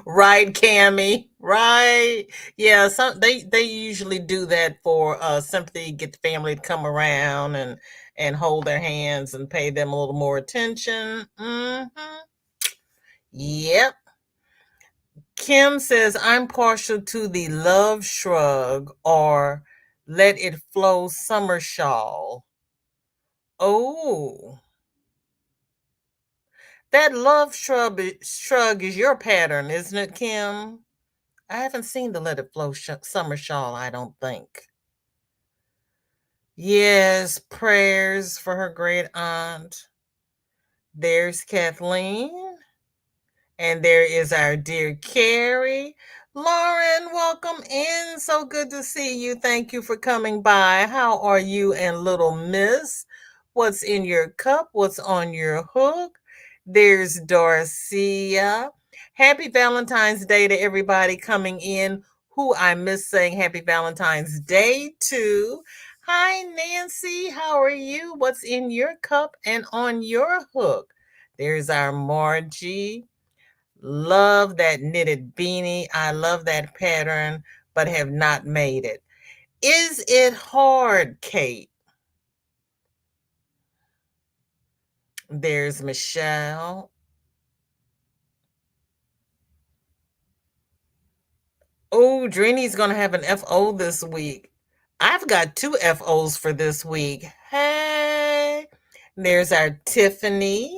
right, Cammy. Right. Yeah, some they usually do that for sympathy, get the family to come around and hold their hands and pay them a little more attention. Yep. Kim says I'm partial to the love shrug or let it flow summer shawl. Oh, that love shrug is your pattern, isn't it, Kim? I haven't seen the Let It Flow summer shawl, I don't think. Yes, prayers for her great aunt. There's Kathleen. And there is our dear Keri. Lauren, welcome in. So good to see you. Thank you for coming by. How are you and little miss? What's in your cup? What's on your hook? There's Darcia. Happy Valentine's Day to everybody coming in who I miss saying happy Valentine's Day to. Hi, Nancy. How are you? What's in your cup and on your hook? There's our Margie. Love that knitted beanie. I love that pattern, but have not made it. Is it hard, Kate? There's Michelle. Oh, Dreeny's going to have an FO this week. I've got 2 FOs for this week. Hey, there's our Tiffany.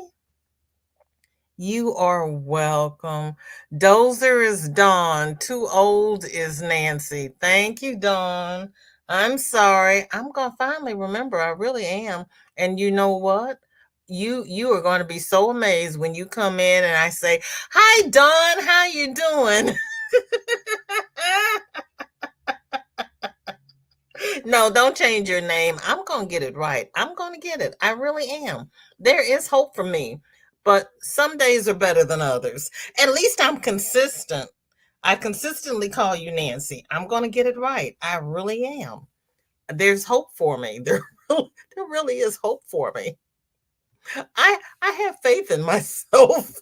You are welcome. Dozer is Dawn. Too old is Nancy. Thank you, Dawn. I'm sorry. I'm gonna finally remember. I really am. And you know what? You are going to be so amazed when you come in and I say, "Hi, Dawn. How you doing?" No, don't change your name. I'm going to get it right. I'm going to get it. I really am. There is hope for me, but some days are better than others. At least I'm consistent. I consistently call you Nancy. I'm going to get it right. I really am. There's hope for me. There really is hope for me. I have faith in myself.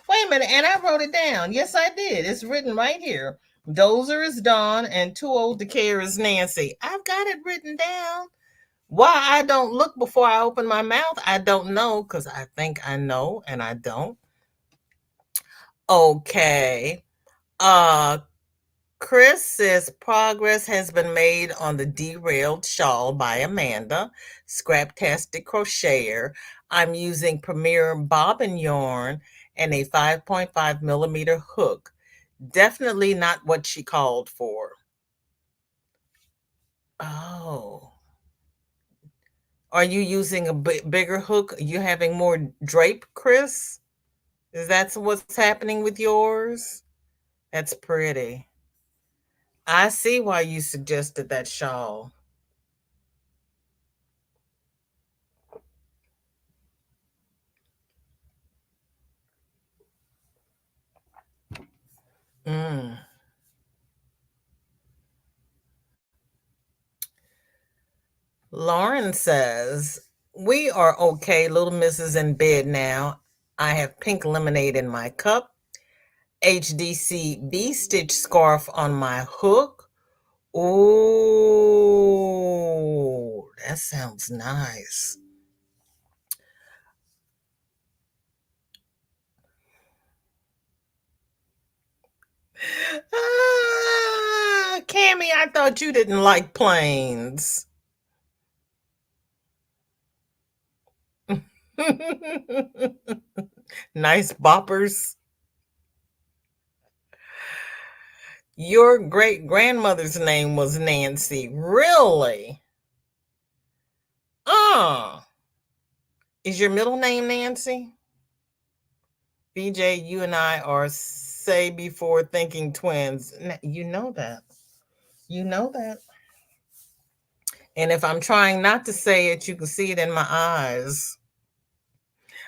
Wait a minute, and I wrote it down. Yes, I did. It's written right here. Dozer is Dawn and Too Old to Care is Nancy. I've got it written down. Why I don't look before I open my mouth, I don't know, because I think I know and I don't. Okay. Uh Chris says progress has been made on the derailed shawl by Amanda, Scraptastic Crocheter. I'm using Premier bobbin yarn and a 5.5 millimeter hook. Definitely not what she called for. Oh. Are you using a bigger hook? Are you having more drape, Chris? Is that what's happening with yours? That's pretty. I see why you suggested that shawl. Mm. Lauren says, we are okay. Little Missus in bed now. I have pink lemonade in my cup. HDC V-stitch scarf on my hook. Oh, that sounds nice. Cammy, I thought you didn't like planes. Nice boppers. Your great grandmother's name was Nancy. Really? Is your middle name Nancy? BJ, you and I are say before thinking twins. You know that. You know that. And if I'm trying not to say it, you can see it in my eyes.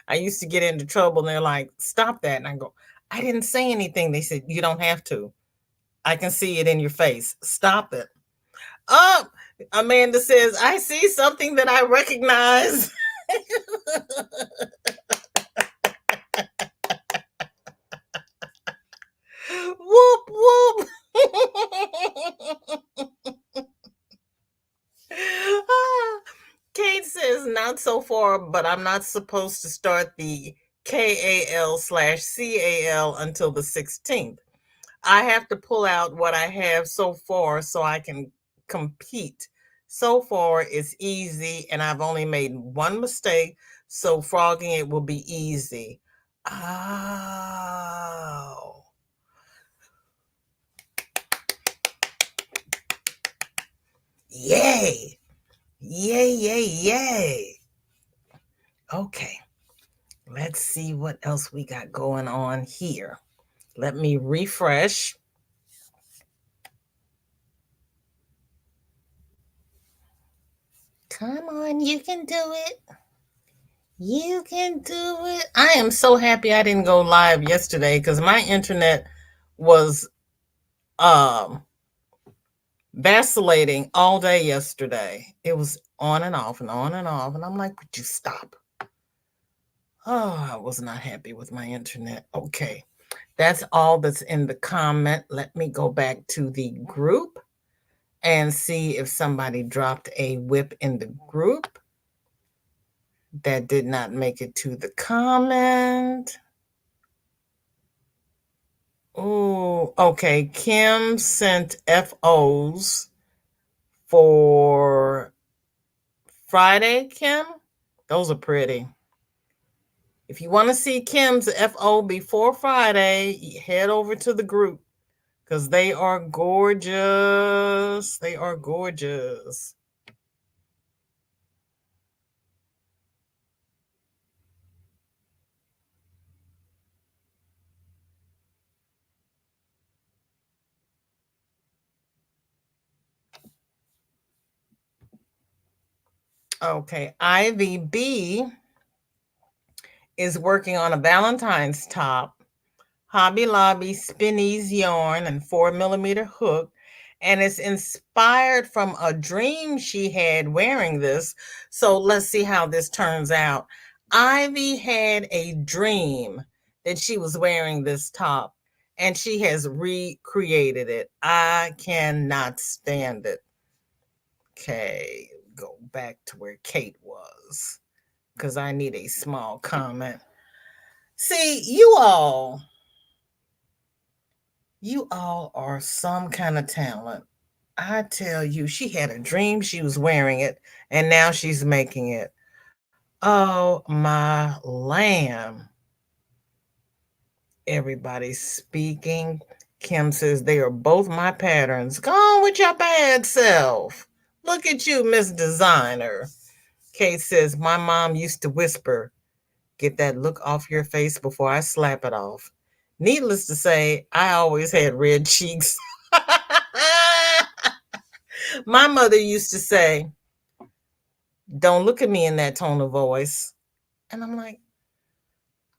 I used to get into trouble and they're like, stop that. And I go, I didn't say anything. They said, you don't have to. I can see it in your face. Stop it. Oh, Amanda says, I see something that I recognize. Whoop, whoop. Kate says, not so far, but I'm not supposed to start the KAL/CAL until the 16th. I have to pull out what I have so far so I can compete. So far, it's easy, and I've only made one mistake, so frogging it will be easy. Oh. Yay. Yay, yay, yay. Okay. Let's see what else we got going on here. Let me refresh. Come on, you can do it. You can do it. I am so happy I didn't go live yesterday because my internet was um vacillating all day yesterday. It was on and off and on and off. And I'm like, would you stop? Oh, I was not happy with my internet. Okay. That's all that's in the comment. Let me go back to the group and see if somebody dropped a WIP in the group. That did not make it to the comment. Oh, okay. Kim sent FOs for Friday, Kim. Those are pretty. If you want to see Kim's FO before Friday, head over to the group because they are gorgeous. They are gorgeous. Okay, Ivy B is working on a Valentine's top, Hobby Lobby Spinneys yarn and 4mm hook, and it's inspired from a dream she had wearing this. So let's see how this turns out. Ivy had a dream that she was wearing this top, and she has recreated it. I cannot stand it. Okay, go back to where Kate was because I need a small comment. See, you all are some kind of talent. I tell you, she had a dream she was wearing it, and now she's making it. Oh, my lamb. Everybody's speaking. Kim says they are both my patterns. Go on with your bad self. Look at you, Miss Designer. Kate says, my mom used to whisper, get that look off your face before I slap it off. Needless to say, I always had red cheeks. My mother used to say, don't look at me in that tone of voice. And I'm like,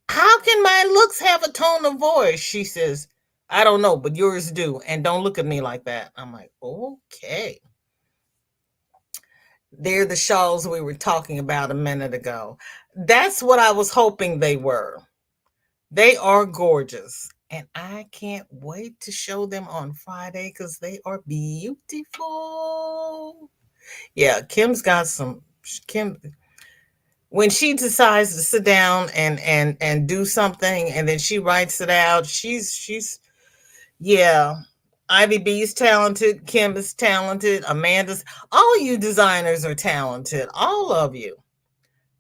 how can my looks have a tone of voice? She says, I don't know, but yours do. And don't look at me like that. I'm like, okay. They're the shawls we were talking about a minute ago. That's what I was hoping they were. They are gorgeous. And I can't wait to show them on Friday because they are beautiful. Yeah, Kim's got some. Kim, when she decides to sit down and do something and then she writes it out, she's yeah. Ivy B's talented, Kim is talented, Amanda's, all you designers are talented, all of you.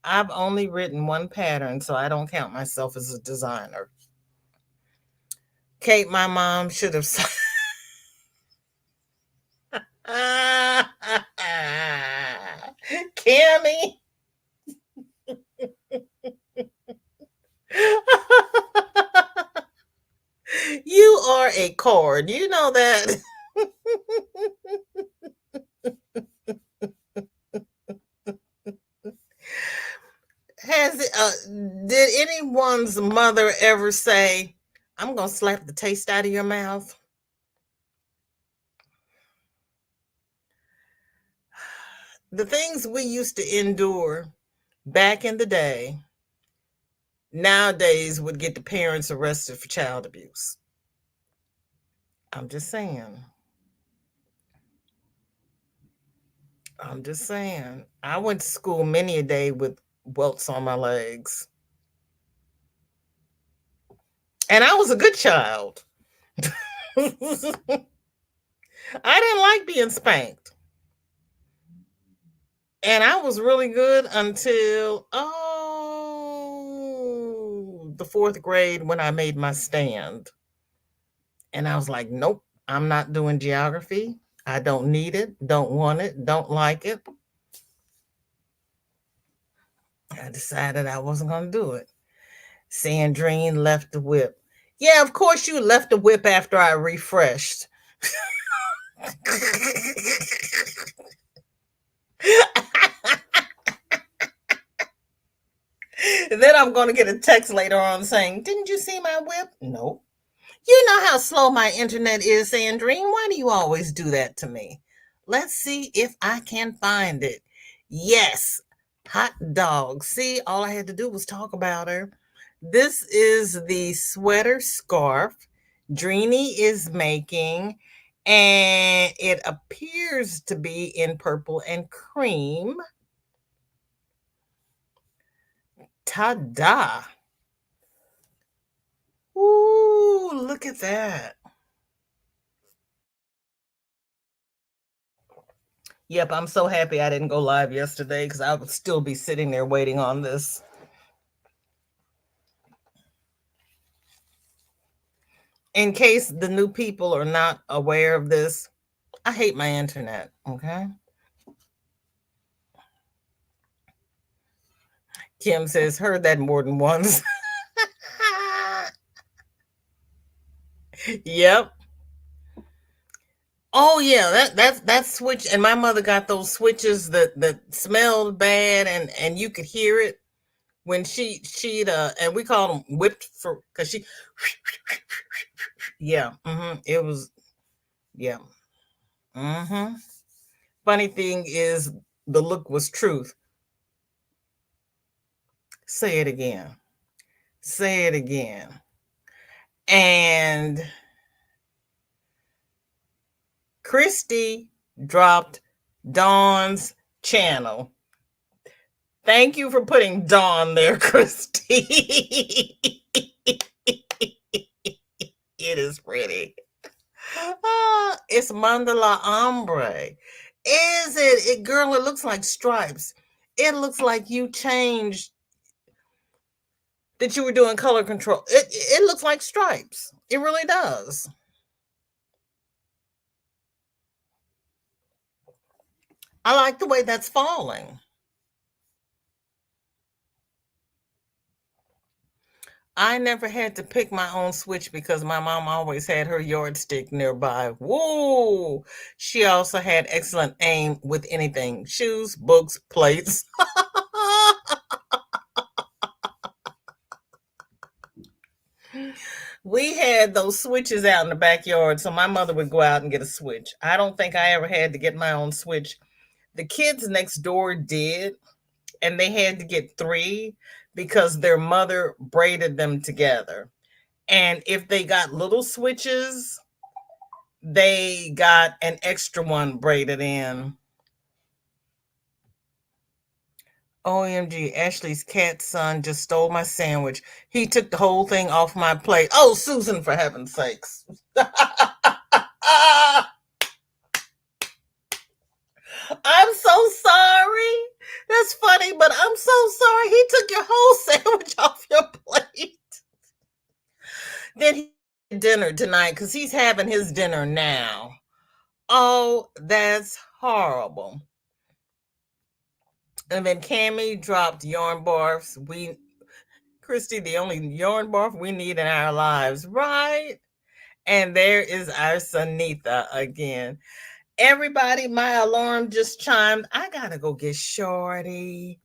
I've only written one pattern, so I don't count myself as a designer. Kate, my mom should have Cammy. You are a card. You know that. Has it, did anyone's mother ever say, I'm going to slap the taste out of your mouth? The things we used to endure back in the day nowadays would get the parents arrested for child abuse. I'm just saying. I'm just saying. I went to school many a day with welts on my legs. And I was a good child. I didn't like being spanked. And I was really good until, the fourth grade when I made my stand. And I was like, nope, I'm not doing geography. I don't need it, don't want it, don't like it. I decided I wasn't going to do it. Sandrine left the WIP. Yeah, of course you left the WIP after I refreshed. Then I'm going to get a text later on saying, didn't you see my WIP? No. You know how slow my internet is, Sandrine. Why do you always do that to me? Let's see if I can find it. Yes, hot dog. See, all I had to do was talk about her. This is the sweater scarf Dreeny is making, and it appears to be in purple and cream. Ta-da! Ooh, look at that. Yep, I'm so happy I didn't go live yesterday because I would still be sitting there waiting on this. In case the new people are not aware of this, I hate my internet, okay? Kim says, heard that more than once. Yep. Oh yeah, that switch, and my mother got those switches that smelled bad, and you could hear it when she'd and we called them whipped for because she yeah, it was yeah. Mm-hmm. Funny thing is, the look was truth. Say it again. Say it again. And Christy dropped Dawn's channel. Thank you for putting Dawn there, Christy. It is pretty. It's mandala ombre. Is it? Girl, it looks like stripes. It looks like you changed that you were doing color control. It looks like stripes. It really does. I like the way that's falling. I never had to pick my own switch because my mom always had her yardstick nearby. Whoa! She also had excellent aim with anything: shoes, books, plates. We had those switches out in the backyard, so my mother would go out and get a switch. I don't think I ever had to get my own switch. The kids next door did, and they had to get three because their mother braided them together. And if they got little switches, they got an extra one braided in. OMG, Ashley's cat son just stole my sandwich. He took the whole thing off my plate. Oh, Susan, for heaven's sakes. I'm so sorry. That's funny, but I'm so sorry. He took your whole sandwich off your plate. Then he had dinner tonight because he's having his dinner now. Oh, that's horrible. And then Cammie dropped yarn barfs. Christy, the only yarn barf we need in our lives, right? And there is our Sanita again. Everybody, my alarm just chimed. I gotta go get Shorty.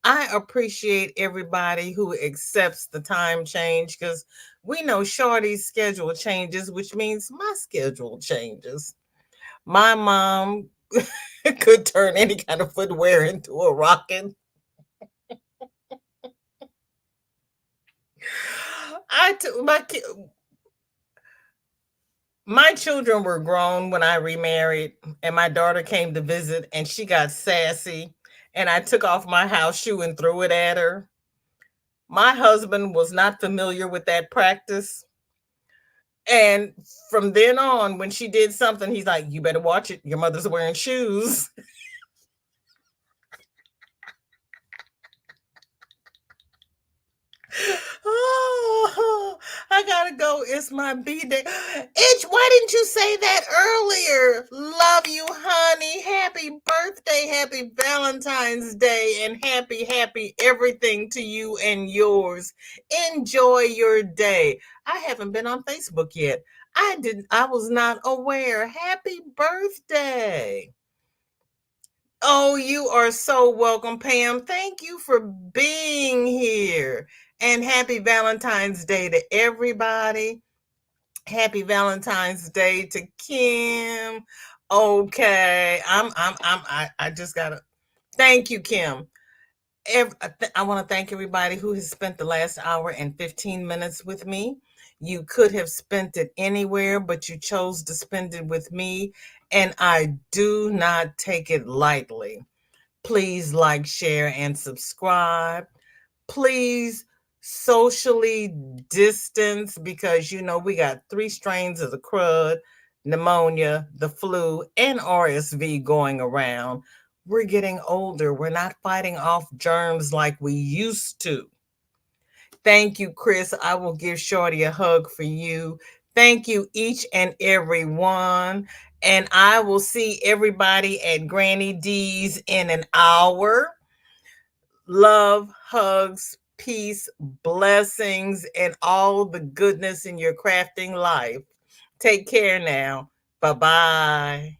I appreciate everybody who accepts the time change because we know Shorty's schedule changes, which means my schedule changes. My mom could turn any kind of footwear into a rocket. My children were grown when I remarried, and my daughter came to visit, and she got sassy, and I took off my house shoe and threw it at her. My husband was not familiar with that practice. And from then on, when she did something, he's like, "You better watch it. Your mother's wearing shoes." Oh, I gotta go. It's my B day. Itch, why didn't you say that earlier? Love you, honey. Happy birthday, happy Valentine's Day, and happy everything to you and yours. Enjoy your day. I haven't been on Facebook yet. I was not aware. Happy birthday. Oh, you are so welcome, Pam. Thank you for being here. And happy Valentine's Day to everybody. Happy Valentine's Day to Kim. Okay. I just gotta thank you, Kim. I want to thank everybody who has spent the last hour and 15 minutes with me. You could have spent it anywhere, but you chose to spend it with me, and I do not take it lightly. Please like, share, and subscribe. Please socially distance because we got 3 strains of the crud, pneumonia, the flu, and RSV going around. We're getting older. We're not fighting off germs like we used to. Thank you, Chris. I will give Shorty a hug for you. Thank you, each and every one. And I will see everybody at Granny D's in an hour. Love, hugs, peace, blessings, and all the goodness in your crafting life. Take care now. Bye-bye.